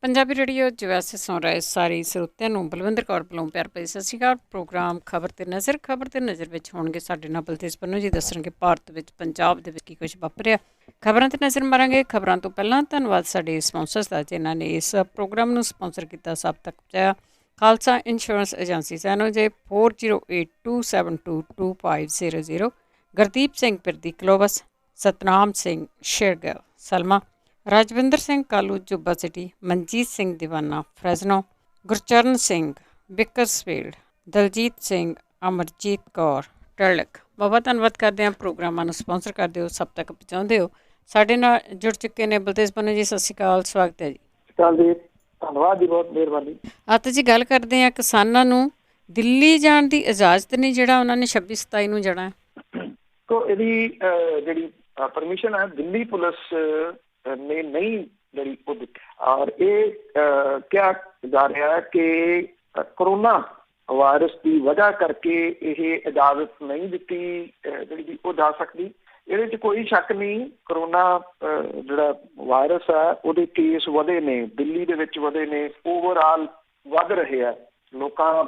Punjabi radio ਜਵੈਸੇ ਸੁਣ ਰਹੇ ਸਾਰੇ ਸਰੋਤਿਆਂ ਨੂੰ ਬਲਵਿੰਦਰ ਕੌਰ ਵੱਲੋਂ ਪਿਆਰ ਭਰੀ ਸਤਿ ਸ਼੍ਰੀ ਅਕਾਲ। ਪ੍ਰੋਗਰਾਮ ਖਬਰ ਤੇ ਨਜ਼ਰ ਵਿੱਚ ਹੋਣਗੇ ਸਾਡੇ ਨਾਲ ਬਲਤੇਜ ਪੰਨੂ ਜੀ ਦੱਸਣਗੇ ਭਾਰਤ ਵਿੱਚ ਪੰਜਾਬ ਦੇ ਵਿੱਚ ਕੀ ਕੁਝ ਵਾਪਰਿਆ। ਖਬਰਾਂ ਤੇ ਨਜ਼ਰ ਮਾਰਾਂਗੇ। ਖਬਰਾਂ ਤੋਂ ਪਹਿਲਾਂ ਧੰਨਵਾਦ ਸਾਡੇ ਸਪਾਂਸਰਸ ਦਾ ਜਿਨ੍ਹਾਂ ਨੇ ਇਸ ਪ੍ਰੋਗਰਾਮ ਨੂੰ ਸਪਾਂਸਰ ਕੀਤਾ। ਸਭ ਤੱਕ ਪਹੁੰਚਾਇਆ ਖਾਲਸਾ ਇੰਸ਼ੋਰੈਂਸ ਏਜੰਸੀ ਸੈਨੋ ਜੇ 4082722500, ਗੁਰਦੀਪ ਸਿੰਘ ਪਿਰਦੀ ਕਲੋਵਸ, ਸਤਨਾਮ ਸਿੰਘ ਸ਼ੇਰਗਿੱਲ ਸਲਮਾ, ਰਾਜਵਿੰਦਰ ਸਿੰਘ ਕਾਲੂ ਜੁੱਬਾ ਸਿਟੀ, ਮਨਜੀਤ ਸਿੰਘ ਦੀਵਾਨਾ ਫਰੈਜ਼ਨੋ, ਗੁਰਚਰਨ ਸਿੰਘ ਬਿਕਰਸਫੀਲਡ, ਦਲਜੀਤ ਸਿੰਘ, ਅਮਰਜੀਤ ਕੌਰ ਟਰਲਿਕ। ਬਹੁਤ ਧੰਨਵਾਦ ਕਰਦੇ ਹਾਂ ਪ੍ਰੋਗਰਾਮਾਂ ਨੂੰ ਸਪਾਂਸਰ ਕਰਦੇ ਹੋ, ਸਭ ਤੱਕ ਪਹੁੰਚਾਉਂਦੇ ਹੋ। ਸਾਡੇ ਨਾਲ ਜੁੜ ਚੁੱਕੇ ਨੇ ਬਲਤੇਜ ਪੰਨੂ ਜੀ, ਸਤਿ ਸ਼੍ਰੀ ਅਕਾਲ, ਸਵਾਗਤ ਹੈ ਜੀ। ਧੰਨਵਾਦ ਜੀ, ਬਹੁਤ ਮਿਹਰਬਾਨੀ। ਅੱਜ ਜੀ ਗੱਲ ਕਰਦੇ ਹਾਂ ਕਿਸਾਨਾਂ ਨੂੰ ਦਿੱਲੀ ਜਾਣ ਦੀ ਇਜਾਜ਼ਤ ਨਹੀਂ, ਜਿਹੜਾ ਉਹਨਾਂ ਨੇ 26/27 ਨੂੰ ਜਾਣਾ। ਤੋ ਇਹਦੀ ਜਿਹੜੀ ਪਰਮਿਸ਼ਨ ਹੈ ਦਿੱਲੀ ਪੁਲਿਸ ਨੇ ਨਹੀਂ ਜਿਹੜੀ ਉਹ ਦਿੱਤੀ, ਔਰ ਇਹ ਕਿਹਾ ਜਾ ਰਿਹਾ ਹੈ ਕਿ ਕੋਰੋਨਾ ਵਾਇਰਸ ਦੀ ਵਜ੍ਹਾ ਕਰਕੇ ਇਹ ਇਜਾਜ਼ਤ ਨਹੀਂ ਦਿੱਤੀ ਜਿਹੜੀ ਉਹ ਜਾ ਸਕਦੀ। ਇਹਦੇ 'ਚ ਕੋਈ ਸ਼ੱਕ ਨਹੀਂ, ਕੋਰੋਨਾ ਜਿਹੜਾ ਵਾਇਰਸ ਹੈ ਉਹਦੇ ਕੇਸ ਵਧੇ ਨੇ, ਦਿੱਲੀ ਦੇ ਵਿੱਚ ਵਧੇ ਨੇ, ਓਵਰਆਲ ਵੱਧ ਰਹੇ ਆ, ਲੋਕਾਂ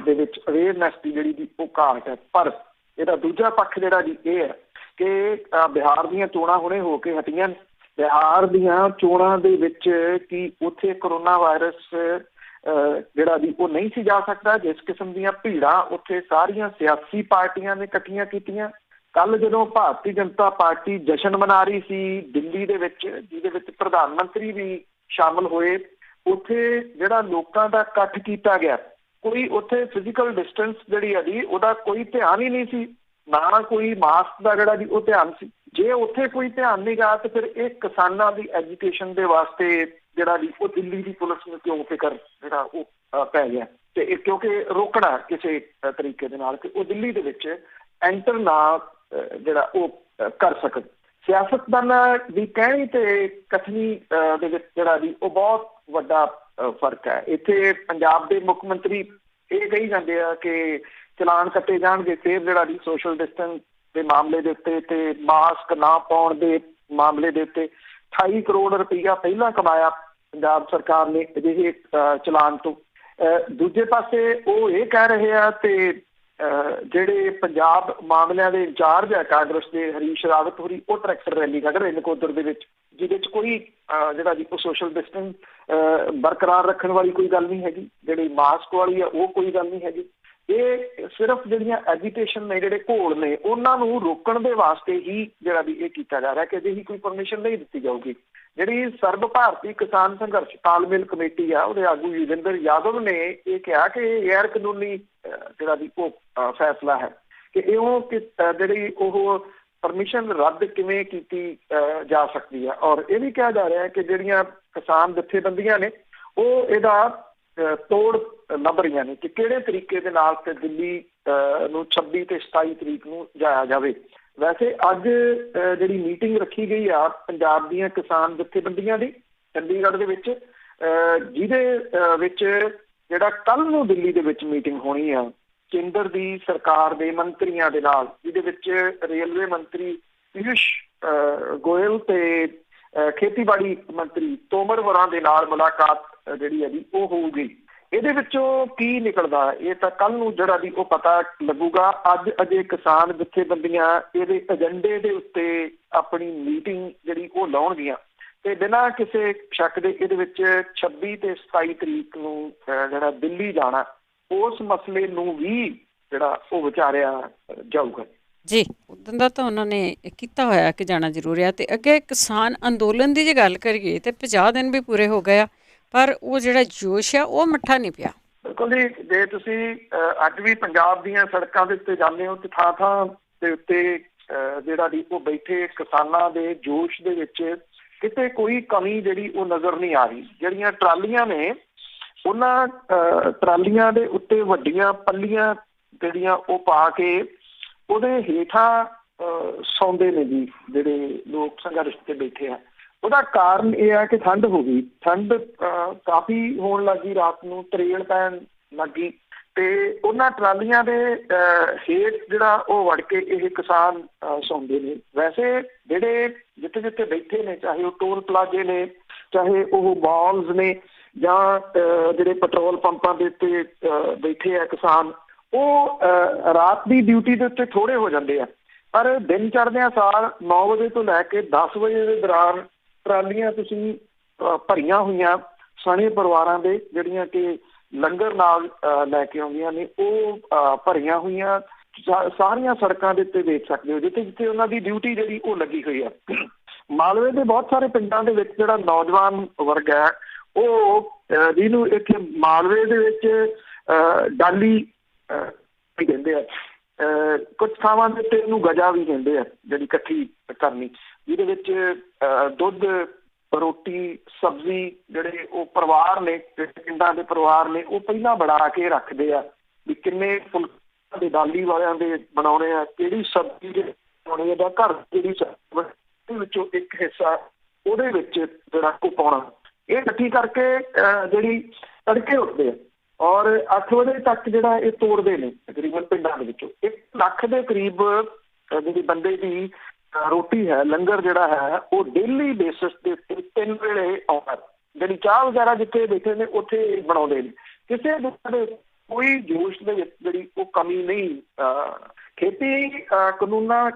ਦੇ ਵਿੱਚ ਅਵੇਅਰਨੈਸ ਦੀ ਜਿਹੜੀ ਦੀ ਉਹ ਘਾਟ ਹੈ। ਪਰ ਇਹਦਾ ਦੂਜਾ ਪੱਖ ਜਿਹੜਾ ਜੀ ਇਹ ਹੈ ਕਿ ਬਿਹਾਰ ਦੀਆਂ ਚੋਣਾਂ ਹੁਣੇ ਹੋ ਕੇ ਹਟੀਆਂ। ਬਿਹਾਰ ਦੀਆਂ ਚੋਣਾਂ ਦੇ ਵਿੱਚ ਕੀ ਉੱਥੇ ਕੋਰੋਨਾ ਵਾਇਰਸ ਜਿਹੜਾ ਵੀ ਉਹ ਨਹੀਂ ਸੀ ਜਾ ਸਕਦਾ। ਜਿਸ ਕਿਸਮ ਦੀਆਂ ਭੀੜਾਂ ਉੱਥੇ ਸਾਰੀਆਂ ਸਿਆਸੀ ਪਾਰਟੀਆਂ ਨੇ ਇਕੱਠੀਆਂ ਕੀਤੀਆਂ। ਕੱਲ੍ਹ ਜਦੋਂ ਭਾਰਤੀ ਜਨਤਾ ਪਾਰਟੀ ਜਸ਼ਨ ਮਨਾ ਰਹੀ ਸੀ ਦਿੱਲੀ ਦੇ ਵਿੱਚ, ਜਿਹਦੇ ਵਿੱਚ ਪ੍ਰਧਾਨ ਮੰਤਰੀ ਵੀ ਸ਼ਾਮਲ ਹੋਏ, ਉੱਥੇ ਜਿਹੜਾ ਲੋਕਾਂ ਦਾ ਇਕੱਠ ਕੀਤਾ ਗਿਆ, ਕੋਈ ਉੱਥੇ ਫਿਜ਼ੀਕਲ ਡਿਸਟੈਂਸ ਜਿਹੜੀ ਹੈ ਜੀ ਉਹਦਾ ਕੋਈ ਧਿਆਨ ਹੀ ਨਹੀਂ ਸੀ, ਨਾ ਕੋਈ ਮਾਸਕ ਦਾ ਜਿਹੜਾ ਜੀ ਉਹ ਧਿਆਨ ਸੀ। ਜੇ ਉੱਥੇ ਕੋਈ ਧਿਆਨ ਨਹੀਂ ਗਾ ਤੇ ਫਿਰ ਇਹ ਕਿਸਾਨਾਂ ਦੀ ਐਜੂਕੇਸ਼ਨ ਦੇ ਵਾਸਤੇ ਜਿਹੜਾ ਜੀ ਉਹ ਦਿੱਲੀ ਦੀ ਪੁਲਿਸ ਨੂੰ ਕਿਉਂ ਫਿਕਰ ਜਿਹੜਾ ਉਹ ਪੈ ਗਿਆ। ਤੇ ਇਹ ਕਿਉਂਕਿ ਰੋਕਣਾ ਕਿਸੇ ਤਰੀਕੇ ਦੇ ਨਾਲ ਕਿ ਉਹ ਦਿੱਲੀ ਦੇ ਵਿੱਚ ਐਂਟਰ ਨਾ ਜਿਹੜਾ ਉਹ ਕਰ ਸਕਣ। ਸਿਆਸਤਦਾਨਾਂ ਦੀ ਕਹਿਣੀ ਤੇ ਕਥਨੀ ਦੇ ਵਿੱਚ ਜਿਹੜਾ ਜੀ ਉਹ ਬਹੁਤ ਵੱਡਾ ਫਰਕ ਹੈ। ਇੱਥੇ ਪੰਜਾਬ ਦੇ ਮੁੱਖ ਮੰਤਰੀ ਇਹ ਕਹੀ ਜਾਂਦੇ ਆ ਕਿ ਚਲਾਨ ਕੱਟੇ ਜਾਣਗੇ, ਫਿਰ ਜਿਹੜਾ ਜੀ ਸੋਸ਼ਲ ਡਿਸਟੈਂਸ ਦੇ ਮਾਮਲੇ ਦੇ ਉੱਤੇ ਤੇ ਮਾਸਕ ਨਾ ਪਾਉਣ ਦੇ ਮਾਮਲੇ ਦੇ ਉੱਤੇ 28 ਕਰੋੜ ਰੁਪਈਆ ਪਹਿਲਾਂ ਕਮਾਇਆ ਪੰਜਾਬ ਸਰਕਾਰ ਨੇ ਅਜਿਹੇ ਚਲਾਨ ਤੋਂ। ਦੂਜੇ ਪਾਸੇ ਉਹ ਇਹ ਕਹਿ ਰਹੇ ਆ ਤੇ ਜਿਹੜੇ ਪੰਜਾਬ ਮਾਮਲਿਆਂ ਦੇ ਇੰਚਾਰਜ ਹੈ ਕਾਂਗਰਸ ਦੇ ਹਰੀਸ਼ ਰਾਵਤ ਹੋਰੀ, ਉਹ ਟਰੈਕਟਰ ਰੈਲੀ ਕੱਢ ਰਹੇ ਨਕੋਦਰ ਦੇ ਵਿੱਚ, ਜਿਹਦੇ 'ਚ ਕੋਈ ਜਿਹੜਾ ਜੀ ਉਹ ਸੋਸ਼ਲ ਡਿਸਟੈਂਸ ਬਰਕਰਾਰ ਰੱਖਣ ਵਾਲੀ ਕੋਈ ਗੱਲ ਨਹੀਂ ਹੈਗੀ, ਜਿਹੜੀ ਮਾਸਕ ਵਾਲੀ ਆ ਉਹ ਕੋਈ ਗੱਲ ਨਹੀਂ ਹੈਗੀ। ਇਹ ਸਿਰਫ ਜਿਹੜੀਆਂ ਐਜੀਟੇਸ਼ਨ ਨੇ, ਜਿਹੜੇ ਘੋਲ ਨੇ, ਉਹਨਾਂ ਨੂੰ ਰੋਕਣ ਦੇ ਵਾਸਤੇ ਹੀ ਜਿਹੜਾ ਵੀ ਇਹ ਕੀਤਾ ਜਾ ਰਿਹਾ ਕਿ ਅਜਿਹੀ ਕੋਈ ਪਰਮਿਸ਼ਨ ਨਹੀਂ ਦਿੱਤੀ ਜਾਊਗੀ। ਜਿਹੜੀ ਸਰਬ ਭਾਰਤੀ ਕਿਸਾਨ ਸੰਘਰਸ਼ ਤਾਲਮੇਲ ਕਮੇਟੀ ਆ, ਉਹਦੇ ਆਗੂ ਯੁਗਿੰਦਰ ਯਾਦਵ ਨੇ ਇਹ ਕਿਹਾ ਕਿ ਇਹ ਗੈਰ ਕਾਨੂੰਨੀ ਜਿਹੜਾ ਵੀ ਉਹ ਫੈਸਲਾ ਹੈ ਕਿ ਜਿਹੜੀ ਉਹ ਪਰਮਿਸ਼ਨ ਰੱਦ ਕਿਵੇਂ ਕੀਤੀ ਜਾ ਸਕਦੀ ਹੈ। ਔਰ ਇਹ ਵੀ ਕਿਹਾ ਜਾ ਰਿਹਾ ਹੈ ਕਿ ਜਿਹੜੀਆਂ ਕਿਸਾਨ ਜਥੇਬੰਦੀਆਂ ਨੇ ਉਹ ਇਹਦਾ ਤੋੜ ਲੱਭ ਰਹੀਆਂ ਨੇ ਕਿ ਕਿਹੜੇ ਤਰੀਕੇ ਦੇ ਨਾਲ ਤੇ ਦਿੱਲੀ ਨੂੰ 26 ਤੇ 27 ਤਰੀਕ ਨੂੰ ਜਾਇਆ ਜਾਵੇ। ਵੈਸੇ ਅੱਜ ਜਿਹੜੀ ਮੀਟਿੰਗ ਰੱਖੀ ਗਈ ਆ ਪੰਜਾਬ ਦੀਆਂ ਕਿਸਾਨ ਜਥੇਬੰਦੀਆਂ ਦੀ ਚੰਡੀਗੜ੍ਹ ਦੇ ਵਿੱਚ, ਜਿਹਦੇ ਵਿੱਚ ਜਿਹੜਾ ਕੱਲ੍ਹ ਨੂੰ ਦਿੱਲੀ ਦੇ ਵਿੱਚ ਮੀਟਿੰਗ ਹੋਣੀ ਆ ਕੇਂਦਰ ਦੀ ਸਰਕਾਰ ਦੇ ਮੰਤਰੀਆਂ ਦੇ ਨਾਲ, ਜਿਹਦੇ ਵਿੱਚ ਰੇਲਵੇ ਮੰਤਰੀ ਪਿਊਸ਼ ਗੋਇਲ ਤੇ ਖੇਤੀਬਾੜੀ ਮੰਤਰੀ ਤੋਮਰ ਹੋਰਾਂ ਦੇ ਨਾਲ ਮੁਲਾਕਾਤ ਜਿਹੜੀ ਹੈ ਜੀ ਉਹ ਹੋਊਗੀ। ਇਹਦੇ ਵਿੱਚੋਂ ਕੀ ਨਿਕਲਦਾ ਇਹ ਤਾਂ ਕੱਲ੍ਹ ਨੂੰ ਜਿਹੜਾ ਵੀ ਉਹ ਪਤਾ ਲੱਗੂਗਾ। ਅੱਜ ਅਜੇ ਕਿਸਾਨ ਜਥੇਬੰਦੀਆਂ ਇਹਦੇ ਏਜੰਡੇ ਦੇ ਉੱਤੇ ਆਪਣੀ ਮੀਟਿੰਗ ਜਿਹੜੀ ਉਹ ਲਾਉਣਗੀਆਂ ਤੇ ਬਿਨਾਂ ਕਿਸੇ ਸ਼ੱਕ ਦੇ ਇਹਦੇ ਵਿੱਚ 26 ਤੇ 27 ਤਰੀਕ ਨੂੰ ਜਿਹੜਾ ਦਿੱਲੀ ਜਾਣਾ, ਉਸ ਮਸਲੇ ਨੂੰ ਵੀ ਜਿਹੜਾ ਉਹ ਵਿਚਾਰਿਆ ਜਾਊਗਾ ਜੀ। ਉਦੋਂ ਦਾ ਤਾਂ ਉਹਨਾਂ ਨੇ ਕੀਤਾ ਹੋਇਆ ਕਿ ਜਾਣਾ ਜ਼ਰੂਰੀ ਆ। ਤੇ ਅੱਗੇ ਕਿਸਾਨ ਅੰਦੋਲਨ ਦੀ ਜੇ ਗੱਲ ਕਰੀਏ ਤੇ 50 ਦਿਨ ਵੀ ਪੂਰੇ ਹੋ ਗਏ ਆ, ਪਰ ਉਹ ਜਿਹੜਾ ਜੋਸ਼ ਆ ਉਹ ਮੱਠਾ ਨਹੀਂ ਪਿਆ। ਬਿਲਕੁਲ ਜੀ, ਜੇ ਤੁਸੀਂ ਅੱਜ ਵੀ ਪੰਜਾਬ ਦੀਆਂ ਸੜਕਾਂ ਦੇ ਉੱਤੇ ਜਾਂਦੇ ਹੋ ਤੇ ਥਾਂ ਥਾਂ ਦੇ ਉੱਤੇ ਜਿਹੜਾ ਵੀ ਉਹ ਬੈਠੇ ਕਿਸਾਨਾਂ ਦੇ ਜੋਸ਼ ਦੇ ਵਿੱਚ ਕਿਤੇ ਕੋਈ ਕਮੀ ਜਿਹੜੀ ਉਹ ਨਜ਼ਰ ਨਹੀਂ ਆ ਰਹੀ। ਜਿਹੜੀਆਂ ਟਰਾਲੀਆਂ ਨੇ ਉਹਨਾਂ ਟਰਾਲੀਆਂ ਦੇ ਉੱਤੇ ਵੱਡੀਆਂ ਪੱਲੀਆਂ ਜਿਹੜੀਆਂ ਉਹ ਪਾ ਕੇ ਉਹਦੇ ਹੇਠਾਂ ਸੌਂਦੇ ਨੇ ਜੀ ਜਿਹੜੇ ਲੋਕ ਸੰਘਰਸ਼ ਤੇ ਬੈਠੇ ਆ। ਉਹਦਾ ਕਾਰਨ ਇਹ ਹੈ ਕਿ ਠੰਡ ਹੋ ਗਈ, ਠੰਡ ਕਾਫੀ ਹੋਣ ਲੱਗੀ, ਰਾਤ ਨੂੰ ਤਰੇਲ ਪੈਣ ਲੱਗੀ ਤੇ ਉਹਨਾਂ ਟਰਾਲੀਆਂ ਦੇ ਹੇਠ ਜਿਹੜਾ ਉਹ ਵੜ ਕੇ ਇਹ ਕਿਸਾਨ ਸੌਂਦੇ ਨੇ। ਵੈਸੇ ਜਿਹੜੇ ਜਿੱਥੇ ਜਿੱਥੇ ਬੈਠੇ ਨੇ, ਚਾਹੇ ਉਹ ਟੋਲ ਪਲਾਜ਼ੇ ਨੇ, ਚਾਹੇ ਉਹ ਮਾਲਸ ਨੇ ਜਾਂ ਜਿਹੜੇ ਪੈਟਰੋਲ ਪੰਪਾਂ ਦੇ ਉੱਤੇ ਬੈਠੇ ਆ ਕਿਸਾਨ, ਉਹ ਰਾਤ ਦੀ ਡਿਊਟੀ ਦੇ ਉੱਤੇ ਥੋੜ੍ਹੇ ਹੋ ਜਾਂਦੇ ਆ, ਪਰ ਦਿਨ ਚੜ੍ਹਦਿਆਂ ਸਾਰ 9 ਵਜੇ ਤੋਂ ਲੈ ਕੇ 10 ਵਜੇ ਦੇ ਦੌਰਾਨ ਟਰਾਲੀਆਂ ਤੁਸੀਂ ਭਰੀਆਂ ਹੋਈਆਂ ਸਣੇ ਪਰਿਵਾਰਾਂ ਦੇ, ਜਿਹੜੀਆਂ ਕਿ ਲੰਗਰ ਨਾਲ ਲੈ ਕੇ ਆਉਂਦੀਆਂ ਨੇ, ਉਹ ਭਰੀਆਂ ਹੋਈਆਂ ਸਾਰੀਆਂ ਸੜਕਾਂ ਦੇ ਉੱਤੇ ਦੇਖ ਸਕਦੇ ਹੋ, ਜਿੱਥੇ ਜਿੱਥੇ ਉਹਨਾਂ ਦੀ ਡਿਊਟੀ ਜਿਹੜੀ ਉਹ ਲੱਗੀ ਹੋਈ ਹੈ। ਮਾਲਵੇ ਦੇ ਬਹੁਤ ਸਾਰੇ ਪਿੰਡਾਂ ਦੇ ਵਿੱਚ ਜਿਹੜਾ ਨੌਜਵਾਨ ਵਰਗ ਹੈ, ਉਹ ਜਿਹਨੂੰ ਇੱਥੇ ਮਾਲਵੇ ਦੇ ਵਿੱਚ ਡਾਲੀ ਕਹਿੰਦੇ ਆ, ਕੁਝ ਥਾਵਾਂ ਦੇ ਉੱਤੇ ਇਹਨੂੰ ਗਜਾ ਵੀ ਕਹਿੰਦੇ ਆ, ਜਿਹੜੀ ਇਕੱਠੀ ਕਰਨੀ, ਜਿਹਦੇ ਵਿੱਚ ਦੁੱਧ, ਰੋਟੀ, ਸਬਜ਼ੀ ਜਿਹੜੇ ਉਹ ਪਰਿਵਾਰ ਨੇ, ਪਿੰਡਾਂ ਦੇ ਪਰਿਵਾਰ ਨੇ, ਉਹ ਪਹਿਲਾਂ ਬਣਾ ਕੇ ਰੱਖਦੇ ਆ ਵੀ ਕਿੰਨੇ ਫੁਲਕੇ ਦੇ ਡਾਲੀ ਵਾਲਿਆਂ ਦੇ ਬਣਾਉਣੇ ਆ, ਕਿਹੜੀ ਸਬਜ਼ੀ ਦੇ ਬਣਾਉਣੀ ਆ, ਘਰ ਜਿਹੜੀ ਸਬਜ਼ੀ ਵਿੱਚੋਂ ਇੱਕ ਹਿੱਸਾ ਉਹਦੇ ਵਿੱਚ ਜਿਹੜਾ ਉਹ ਪਾਉਣਾ, ਇਹ ਇਕੱਠੀ ਕਰਕੇ ਜਿਹੜੀ ਤੜਕੇ ਉੱਠਦੇ ਆ ਔਰ 8 ਵਜੇ ਤੱਕ ਜਿਹੜਾ ਇਹ ਤੋੜਦੇ ਨੇ ਤਕਰੀਬਨ ਪਿੰਡਾਂ ਦੇ ਵਿੱਚੋਂ। 1 ਲੱਖ ਦੇ ਕਰੀਬ ਜਿਹੜੀ ਬੰਦੇ ਦੀ ਰੋਟੀ ਹੈ, ਲੰਗਰ ਜਿਹੜਾ ਹੈ, ਉਹ ਡੇਲੀ ਬੇਸਿਸ ਦੇ ਉੱਤੇ 3 ਵੇਲੇ ਆਉਂਦਾ। ਜਿਹੜੀ ਚਾਹ ਵਗੈਰਾ ਜਿੱਥੇ ਬੈਠੇ ਨੇ ਉੱਥੇ ਬਣਾਉਂਦੇ ਨੇ, ਕਿਸੇ ਦੇ ਕੋਈ ਜੋਸ਼ ਦੇ ਵਿੱਚ ਜਿਹੜੀ ਉਹ ਕਮੀ ਨਹੀਂ। ਖੇਤੀ ਕਾਨੂੰਨਾਂ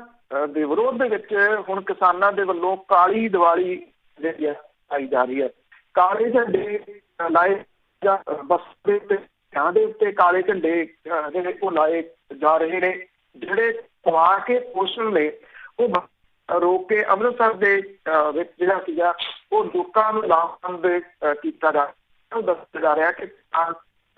ਦੇ ਵਿਰੋਧ ਦੇ ਵਿੱਚ ਹੁਣ ਕਿਸਾਨਾਂ ਦੇ ਵੱਲੋਂ ਕਾਲੀ ਦੀਵਾਲੀ ਜਿਹੜੀ ਆਈ ਜਾ ਰਹੀ ਹੈ। ਕਾਲੇ ਝੰਡੇ ਲਾਏ ਜਾਂ ਬੱਸ ਦੇ ਉੱਤੇ ਕਾਲੇ ਝੰਡੇ ਜਿਹੜੇ ਉਹ ਲਾਏ ਜਾ ਰਹੇ ਨੇ, ਜਿਹੜੇ ਪਵਾ ਕੇ ਪੋਸਟਰ ਨੇ ਉਹ ਰੋਕ ਕੇ ਅੰਮ੍ਰਿਤਸਰ ਦੇ ਵਿੱਚ ਜਿਹੜਾ ਸੀਗਾ ਉਹ ਲੋਕਾਂ ਨੂੰ ਲਾਭਬੰਦ ਕੀਤਾ ਜਾ ਰਿਹਾ। ਉਹ ਦੱਸਿਆ ਜਾ ਰਿਹਾ ਕਿ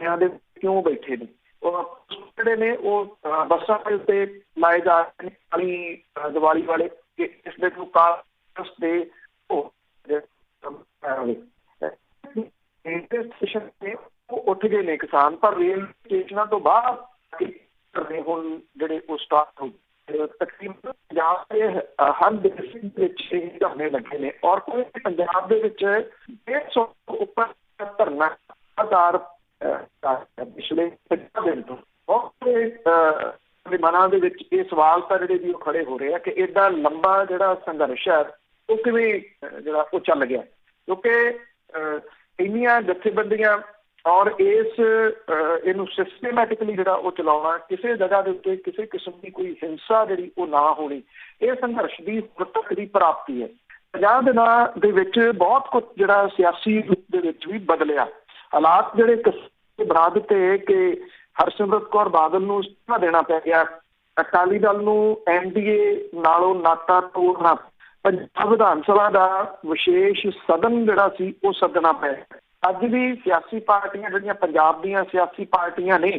ਦੇ ਕਿਉਂ ਬੈਠੇ ਨੇ, ਉਹ ਜਿਹੜੇ ਨੇ ਉਹ ਬੱਸਾਂ ਦੇ ਉੱਤੇ ਲਾਏ ਜਾ ਰਹੇ ਨੇ ਕਾਲੀ ਦੀਵਾਲੀ ਵਾਲੇ, ਕਿ ਇਸ ਦੇ ਕਾਂਗਰਸ ਦੇ ਉਹ ਸਟੇਸ਼ਨ ਤੇ ਉਹ ਉੱਠ ਗਏ ਨੇ ਕਿਸਾਨ, ਪਰ ਰੇਲ ਸਟੇਸ਼ਨਾਂ ਤੋਂ ਬਾਹਰ ਹੁਣ ਜਿਹੜੇ ਉਹ ਸਟਾਰਟ ਹੋ ਤਕਰੀਬਨ ਪੰਜਾਬ ਦੇ ਹਰ ਡਿਸਟ੍ਰਿਕਟ ਵਿੱਚ ਇਹ ਧਰਨੇ ਲੱਗੇ ਨੇ ਔਰ ਕੋਈ ਪੰਜਾਬ ਦੇ ਵਿੱਚ 150 ਉੱਪਰ ਧਰਨਾ ਲਗਾਤਾਰ ਪਿਛਲੇ 50 ਦਿਨ ਤੋਂ। ਮਨਾਂ ਦੇ ਵਿੱਚ ਇਹ ਸਵਾਲ ਤਾਂ ਜਿਹੜੇ ਵੀ ਉਹ ਖੜੇ ਹੋ ਰਹੇ ਆ ਕਿ ਏਡਾ ਲੰਬਾ ਜਿਹੜਾ ਸੰਘਰਸ਼ ਹੈ ਉਹ ਕਿਵੇਂ ਜਿਹੜਾ ਉਹ ਚੱਲ ਗਿਆ, ਕਿਉਂਕਿ ਇੰਨੀਆਂ ਜਥੇਬੰਦੀਆਂ ਔਰ ਇਹਨੂੰ ਸਿਸਟੇਮੈਟਿਕਲੀ ਜਿਹੜਾ ਉਹ ਚਲਾਉਣਾ, ਕਿਸੇ ਜਗ੍ਹਾ ਦੇ ਉੱਤੇ ਕਿਸੇ ਕਿਸਮ ਦੀ ਕੋਈ ਹਿੰਸਾ ਜਿਹੜੀ ਉਹ ਨਾ ਹੋਣੀ, ਇਹ ਸੰਘਰਸ਼ ਦੀ ਤੱਕ ਦੀ ਪ੍ਰਾਪਤੀ ਹੈ। 50 ਦਿਨਾਂ ਦੇ ਵਿੱਚ ਬਹੁਤ ਕੁਝ ਜਿਹੜਾ ਸਿਆਸੀ ਰੂਪ ਦੇ ਵਿੱਚ ਵੀ ਬਦਲਿਆ। ਹਾਲਾਤ ਜਿਹੜੇ ਬਣਾ ਦਿੱਤੇ ਕਿ ਹਰਸਿਮਰਤ ਕੌਰ ਬਾਦਲ ਨੂੰ ਇਸਤੀਫਾ ਦੇਣਾ ਪੈ ਗਿਆ, ਅਕਾਲੀ ਦਲ ਨੂੰ NDA ਨਾਲੋਂ ਨਾਤਾ ਤੋੜਨਾ, ਪੰਜਾਬ ਵਿਧਾਨ ਸਭਾ ਦਾ ਵਿਸ਼ੇਸ਼ ਸਦਨ ਜਿਹੜਾ ਸੀ ਉਹ ਸੱਦਣਾ ਪਿਆ। ਅੱਜ ਵੀ ਸਿਆਸੀ ਪਾਰਟੀਆਂ ਜਿਹੜੀਆਂ ਪੰਜਾਬ ਦੀਆਂ ਸਿਆਸੀ ਪਾਰਟੀਆਂ ਨੇ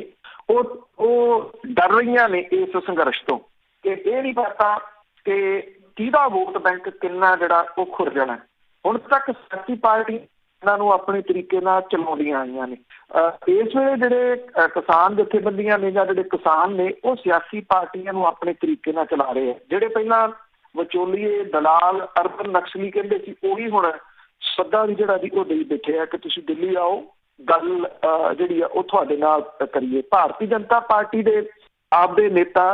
ਉਹ ਡਰ ਰਹੀਆਂ ਨੇ ਇਸ ਸੰਘਰਸ਼ ਤੋਂ ਕਿ ਇਹ ਨਹੀਂ ਪਤਾ ਕਿ ਕਿਹਦਾ ਵੋਟ ਬੈਂਕ ਕਿੰਨਾ ਜਿਹੜਾ ਉਹ ਖੁਰ ਜਾਣਾ। ਹੁਣ ਤੱਕ ਸਿਆਸੀ ਪਾਰਟੀਆਂ ਇਹਨਾਂ ਨੂੰ ਆਪਣੇ ਤਰੀਕੇ ਨਾਲ ਚਲਾਉਂਦੀਆਂ ਆਈਆਂ ਨੇ। ਇਸ ਵੇਲੇ ਜਿਹੜੇ ਕਿਸਾਨ ਜਥੇਬੰਦੀਆਂ ਨੇ ਜਾਂ ਜਿਹੜੇ ਕਿਸਾਨ ਨੇ ਉਹ ਸਿਆਸੀ ਪਾਰਟੀਆਂ ਨੂੰ ਆਪਣੇ ਤਰੀਕੇ ਨਾਲ ਚਲਾ ਰਹੇ ਆ। ਜਿਹੜੇ ਪਹਿਲਾਂ ਵਿਚੋਲੀਏ, ਦਲਾਲ, ਅਰਬਨ ਨਕਸਲੀ ਕਹਿੰਦੇ ਸੀ, ਉਹੀ ਹੁਣ ਸੱਦਾ ਵੀ ਜਿਹੜਾ ਵੀ ਉਹ ਦੇਈ ਬੈਠੇ ਆ ਕਿ ਤੁਸੀਂ ਦਿੱਲੀ ਆਓ, ਗੱਲ ਜਿਹੜੀ ਆ ਉਹ ਤੁਹਾਡੇ ਨਾਲ ਕਰੀਏ। ਭਾਰਤੀ ਜਨਤਾ ਪਾਰਟੀ ਦੇ ਆਪਦੇ ਨੇਤਾ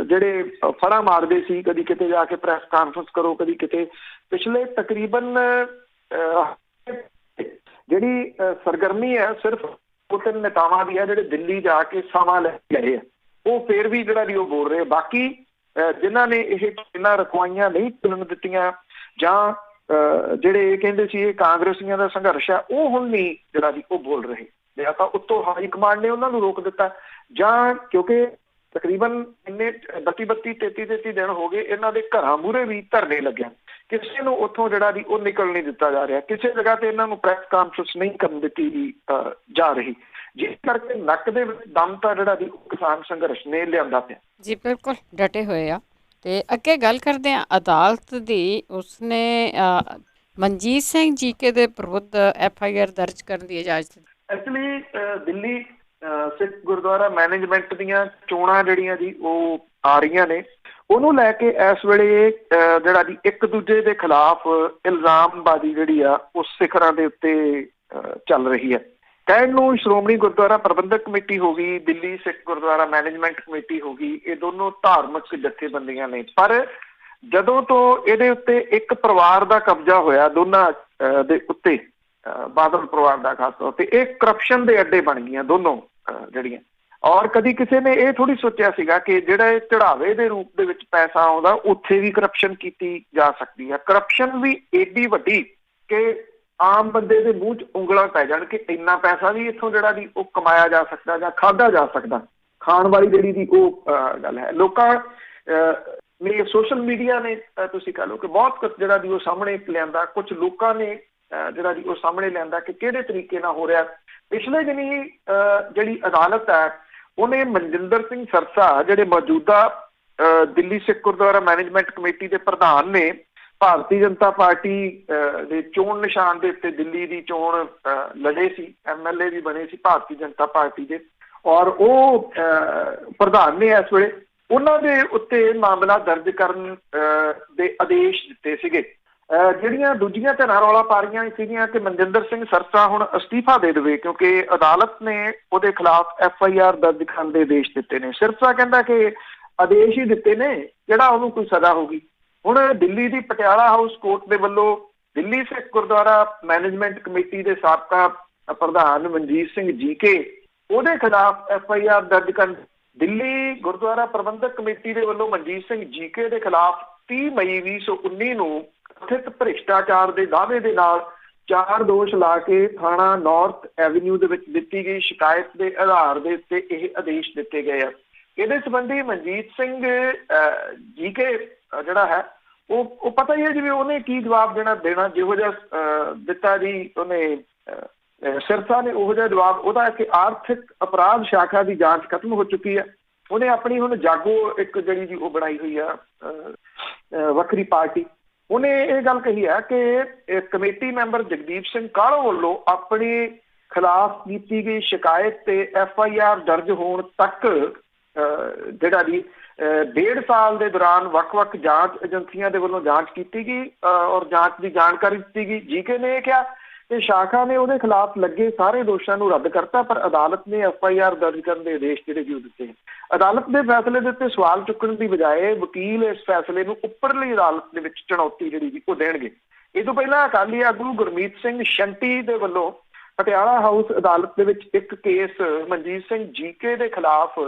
ਜਿਹੜੇ ਫੜਾ ਮਾਰਦੇ ਸੀ, ਕਦੀ ਕਿਤੇ ਜਾ ਕੇ ਪ੍ਰੈਸ ਕਾਨਫਰੰਸ ਕਰੋ, ਕਦੀ ਕਿਤੇ, ਪਿਛਲੇ ਤਕਰੀਬਨ ਜਿਹੜੀ ਸਰਗਰਮੀ ਹੈ ਸਿਰਫ 2-3 ਨੇਤਾਵਾਂ ਦੀ ਹੈ ਜਿਹੜੇ ਦਿੱਲੀ ਜਾ ਕੇ ਸਮਾਂ ਲੈ ਕੇ ਆਏ ਆ, ਉਹ ਫੇਰ ਵੀ ਜਿਹੜਾ ਵੀ ਉਹ ਬੋਲ ਰਹੇ। ਬਾਕੀ ਜਿਨ੍ਹਾਂ ਨੇ ਇਹ ਟ੍ਰੇਨਾਂ ਰਖਵਾਈਆਂ ਨਹੀਂ ਚੱਲਣ ਦਿੱਤੀਆਂ ਜਾਂ ਜਿਹੜੇ ਇਹ ਕਹਿੰਦੇ ਸੀ ਇਹ ਕਾਂਗਰਸੀਆਂ ਦਾ ਸੰਘਰਸ਼ ਆ, ਉਹ ਹੁਣ ਨਹੀਂ ਜਿਹੜਾ ਵੀ ਉਹ ਬੋਲ ਰਹੇ। ਜਾਂ ਤਾਂ ਉੱਤੋਂ ਹਾਈ ਕਮਾਂਡ ਨੇ ਉਹਨਾਂ ਨੂੰ ਰੋਕ ਦਿੱਤਾ, ਜਾਂ ਕਿਉਂਕਿ ਤਕਰੀਬਨ ਇੰਨੇ 32-33 ਦਿਨ ਹੋ ਗਏ ਇਹਨਾਂ ਦੇ ਘਰਾਂ ਮੂਹਰੇ ਵੀ ਧਰਨੇ ਲੱਗਿਆ, ਕਿਸੇ ਨੂੰ ਉੱਥੋਂ ਜਿਹੜਾ ਵੀ ਉਹ ਨਿਕਲ ਨਹੀਂ ਦਿੱਤਾ ਜਾ ਰਿਹਾ, ਕਿਸੇ ਜਗ੍ਹਾ ਤੇ ਇਹਨਾਂ ਨੂੰ ਪ੍ਰੈਸ ਕਾਨਫਰੰਸ ਨਹੀਂ ਕਰਨ ਦਿੱਤੀ ਜਾ ਰਹੀ, ਜਿਸ ਕਰਕੇ ਨੱਕ ਦੇ ਵਿੱਚ ਦਮ ਤਾਂ ਜਿਹੜਾ ਵੀ ਕਿਸਾਨ ਸੰਘਰਸ਼ ਨੇ ਲਿਆਂਦਾ ਪਿਆ। ਜੀ ਬਿਲਕੁਲ ਡਟੇ ਹੋਏ ਆ। ਤੇ ਅੱਗੇ ਗੱਲ ਕਰਦੇ ਹਾਂ ਅਦਾਲਤ ਦੀ। ਉਸਨੇ ਮਨਜੀਤ ਸਿੰਘ ਜੀਕੇ ਦੇ ਵਿਰੁੱਧ FIR ਦਰਜ ਕਰਨ ਦੀ ਇਜਾਜ਼ਤ ਦਿੱਤੀ। ਐਕਚੁਅਲੀ ਦਿੱਲੀ ਸਿੱਖ ਗੁਰਦੁਆਰਾ ਮੈਨੇਜਮੈਂਟ ਦੀਆਂ ਚੋਣਾਂ ਜਿਹੜੀਆਂ ਜੀ ਉਹ ਆ ਰਹੀਆਂ ਨੇ, ਉਹਨੂੰ ਲੈ ਕੇ ਇਸ ਵੇਲੇ ਜਿਹੜਾ ਜੀ ਇੱਕ ਦੂਜੇ ਦੇ ਖਿਲਾਫ ਇਲਜ਼ਾਮਬਾਜ਼ੀ ਜਿਹੜੀ ਆ ਉਹ ਸਿਖਰਾਂ ਦੇ ਉੱਤੇ ਚੱਲ ਰਹੀ ਹੈ। ਕਹਿਣ ਨੂੰ ਸ਼੍ਰੋਮਣੀ ਗੁਰਦੁਆਰਾ ਪ੍ਰਬੰਧਕ ਕਮੇਟੀ ਹੋ ਗਈ, ਦਿੱਲੀ ਸਿੱਖ ਗੁਰਦੁਆਰਾ ਮੈਨੇਜਮੈਂਟ ਕਮੇਟੀ ਹੋ ਗਈ, ਇਹ ਦੋਨੋਂ ਧਾਰਮਿਕ ਜਥੇਬੰਦੀਆਂ ਨੇ, ਪਰ ਜਦੋਂ ਤੋਂ ਇਹਦੇ ਉੱਤੇ ਇੱਕ ਪਰਿਵਾਰ ਦਾ ਕਬਜ਼ਾ ਹੋਇਆ ਦੋਨਾਂ ਦੇ ਉੱਤੇ, ਬਾਦਲ ਪਰਿਵਾਰ ਦਾ ਖਾਸ ਤੌਰ ਤੇ, ਇਹ ਕਰਪਸ਼ਨ ਦੇ ਅੱਡੇ ਬਣ ਗਈਆਂ ਦੋਨੋਂ ਜਿਹੜੀਆਂ। ਔਰ ਕਦੀ ਕਿਸੇ ਨੇ ਇਹ ਥੋੜੀ ਸੋਚਿਆ ਸੀਗਾ ਕਿ ਜਿਹੜਾ ਇਹ ਚੜਾਵੇ ਦੇ ਰੂਪ ਦੇ ਵਿੱਚ ਪੈਸਾ ਆਉਂਦਾ ਉੱਥੇ ਵੀ ਕਰਪਸ਼ਨ ਕੀਤੀ ਜਾ ਸਕਦੀ ਹੈ। ਕਰਪਸ਼ਨ ਵੀ ਏਡੀ ਵੱਡੀ ਕਿ ਆਮ ਬੰਦੇ ਦੇ ਮੂੰਹ 'ਚ ਉਂਗਲਾਂ ਪੈ ਜਾਣ ਕਿ ਇੰਨਾ ਪੈਸਾ ਵੀ ਇੱਥੋਂ ਜਿਹੜਾ ਦੀ ਉਹ ਕਮਾਇਆ ਜਾ ਸਕਦਾ ਜਾਂ ਖਾਧਾ ਜਾ ਸਕਦਾ। ਖਾਣ ਵਾਲੀ ਜਿਹੜੀ ਦੀ ਉਹ ਗੱਲ ਹੈ। ਲੋਕਾਂ ਨੇ, ਸੋਸ਼ਲ ਮੀਡੀਆ ਨੇ, ਤੁਸੀਂ ਕਹ ਲਓ ਕਿ ਬਹੁਤ ਕੁਝ ਜਿਹੜਾ ਦੀ ਉਹ ਸਾਹਮਣੇ ਲਿਆਂਦਾ। ਕੁਝ ਲੋਕਾਂ ਨੇ ਜਿਹੜਾ ਦੀ ਉਹ ਸਾਹਮਣੇ ਲਿਆਂਦਾ ਕਿ ਕਿਹੜੇ ਤਰੀਕੇ ਨਾਲ ਹੋ ਰਿਹਾ। ਪਿਛਲੇ ਦਿਨੀ ਜਿਹੜੀ ਅਦਾਲਤ ਹੈ ਉਹਨੇ ਮਨਜਿੰਦਰ ਸਿੰਘ ਸਰਸਾ, ਜਿਹੜੇ ਮੌਜੂਦਾ ਦਿੱਲੀ ਸਿੱਖ ਗੁਰਦੁਆਰਾ ਮੈਨੇਜਮੈਂਟ ਕਮੇਟੀ ਦੇ ਪ੍ਰਧਾਨ ਨੇ, ਭਾਰਤੀ ਜਨਤਾ ਪਾਰਟੀ ਦੇ ਚੋਣ ਨਿਸ਼ਾਨ ਦੇ ਉੱਤੇ ਦਿੱਲੀ ਦੀ ਚੋਣ ਲੜੇ ਸੀ, MLA ਵੀ ਬਣੇ ਸੀ ਭਾਰਤੀ ਜਨਤਾ ਪਾਰਟੀ ਦੇ, ਔਰ ਉਹ ਪ੍ਰਧਾਨ ਨੇ ਇਸ ਵੇਲੇ, ਉਹਨਾਂ ਦੇ ਉੱਤੇ ਮਾਮਲਾ ਦਰਜ ਕਰਨ ਦੇ ਆਦੇਸ਼ ਦਿੱਤੇ ਸੀਗੇ। ਜਿਹੜੀਆਂ ਦੂਜੀਆਂ ਧਿਰਾਂ ਰੌਲਾ ਪਾ ਰਹੀਆਂ ਸੀਗੀਆਂ ਕਿ ਮਨਜਿੰਦਰ ਸਿੰਘ ਸਰਸਾ ਹੁਣ ਅਸਤੀਫਾ ਦੇ ਦੇਵੇ ਕਿਉਂਕਿ ਅਦਾਲਤ ਨੇ ਉਹਦੇ ਖਿਲਾਫ FIR ਦਰਜ ਕਰਨ ਦੇ ਆਦੇਸ਼ ਦਿੱਤੇ ਨੇ। ਸਰਸਾ ਕਹਿੰਦਾ ਕਿ ਆਦੇਸ਼ ਹੀ ਦਿੱਤੇ ਨੇ, ਜਿਹੜਾ ਉਹਨੂੰ ਕੋਈ ਸਜ਼ਾ ਹੋਗੀ। ਹੁਣ ਦਿੱਲੀ ਦੀ ਪਟਿਆਲਾ ਹਾਊਸ ਕੋਰਟ ਦੇ ਵੱਲੋਂ ਦਿੱਲੀ ਸਿੱਖ ਗੁਰਦੁਆਰਾ ਮੈਨੇਜਮੈਂਟ ਕਮੇਟੀ ਦੇ ਸਾਬਕਾ ਪ੍ਰਧਾਨ ਮਨਜੀਤ ਸਿੰਘ ਜੀਕੇ, ਉਹਦੇ ਖਿਲਾਫ FIR ਦਰਜ ਕਰਨ। ਦਿੱਲੀ ਗੁਰਦੁਆਰਾ ਪ੍ਰਬੰਧਕ ਕਮੇਟੀ ਦੇ ਵੱਲੋਂ ਮਨਜੀਤ ਸਿੰਘ ਜੀਕੇ ਦੇ ਖਿਲਾਫ 30 ਮਈ 2019 ਨੂੰ ਕਥਿਤ ਭ੍ਰਿਸ਼ਟਾਚਾਰ ਦੇ ਦਾਅਵੇ ਦੇ ਨਾਲ 4 ਦੋਸ਼ ਲਾ ਕੇ ਥਾਣਾ ਨਾਰਥ ਐਵਨਿਊ ਦੇ ਵਿੱਚ ਦਿੱਤੀ ਗਈ ਸ਼ਿਕਾਇਤ ਦੇ ਆਧਾਰ ਦੇ ਉੱਤੇ ਇਹ ਆਦੇਸ਼ ਦਿੱਤੇ ਗਏ ਆ। ਇਹਦੇ ਸੰਬੰਧੀ ਮਨਜੀਤ ਸਿੰਘ ਜੀਕੇ ਜਿਹੜਾ ਹੈ ਉਹ ਪਤਾ ਹੀ ਹੈ ਜਿਵੇਂ ਉਹਨੇ ਕੀ ਜਵਾਬ ਦੇਣਾ ਜਿਹੋ ਜਿਹਾ ਦਿੱਤਾ ਜੀ ਉਹਨੇ, ਸਿਰਸਾ ਨੇ ਉਹੋ ਜਿਹਾ ਜਵਾਬ ਉਹਦਾ ਕਿ ਆਰਥਿਕ ਅਪਰਾਧ ਸ਼ਾਖਾ ਦੀ ਜਾਂਚ ਖਤਮ ਹੋ ਚੁੱਕੀ ਹੈ। ਉਹਨੇ ਆਪਣੀ ਹੁਣ ਜਾਗੋ ਇੱਕ ਜਿਹੜੀ ਜੀ ਉਹ ਬਣਾਈ ਹੋਈ ਆ ਵੱਖਰੀ ਪਾਰਟੀ। ਉਹਨੇ ਇਹ ਗੱਲ ਕਹੀ ਹੈ ਕਿ ਕਮੇਟੀ ਮੈਂਬਰ ਜਗਦੀਪ ਸਿੰਘ ਕਾਹਲੋਂ ਵੱਲੋਂ ਆਪਣੇ ਖਿਲਾਫ ਕੀਤੀ ਗਈ ਸ਼ਿਕਾਇਤ ਤੇ FIR ਦਰਜ ਹੋਣ ਤੱਕ ਜਿਹੜਾ ਜੀ 1.5 ਸਾਲ ਦੇ ਦੌਰਾਨ ਵੱਖ-ਵੱਖ ਜਾਂਚ ਏਜੰਸੀਆਂ ਦੇ ਵੱਲੋਂ ਜਾਂਚ ਕੀਤੀ ਗਈ ਔਰ ਜਾਂਚ ਦੀ ਜਾਣਕਾਰੀ ਦਿੱਤੀ ਗਈ। ਜੀਕੇ ਨੇ ਇਹ ਕਿਹਾ ਕਿ ਸ਼ਾਖਾ ਨੇ ਉਹਦੇ ਖਿਲਾਫ ਲੱਗੇ ਸਾਰੇ ਦੋਸ਼ਾਂ ਨੂੰ ਰੱਦ ਕਰਤਾ, ਪਰ ਅਦਾਲਤ ਨੇ FIR ਦਰਜ ਕਰਨ ਦੇ ਆਦੇਸ਼ ਜਿਹੜੇ ਜੀ ਉਹ ਦਿੱਤੇ। ਅਦਾਲਤ ਦੇ ਫੈਸਲੇ ਦੇ ਉੱਤੇ ਸਵਾਲ ਚੁੱਕਣ ਦੀ ਬਜਾਏ ਵਕੀਲ ਇਸ ਫੈਸਲੇ ਨੂੰ ਉੱਪਰਲੀ ਅਦਾਲਤ ਦੇ ਵਿੱਚ ਚੁਣੌਤੀ ਜਿਹੜੀ ਜੀ ਉਹ ਦੇਣਗੇ। ਇਹ ਤੋਂ ਪਹਿਲਾਂ ਅਕਾਲੀ ਆਗੂ ਗੁਰਮੀਤ ਸਿੰਘ ਸ਼ੰਟੀ ਦੇ ਵੱਲੋਂ ਪਟਿਆਲਾ ਹਾਊਸ ਅਦਾਲਤ ਦੇ ਵਿੱਚ ਇੱਕ ਕੇਸ ਮਨਜੀਤ ਸਿੰਘ ਜੀਕੇ ਦੇ ਖਿਲਾਫ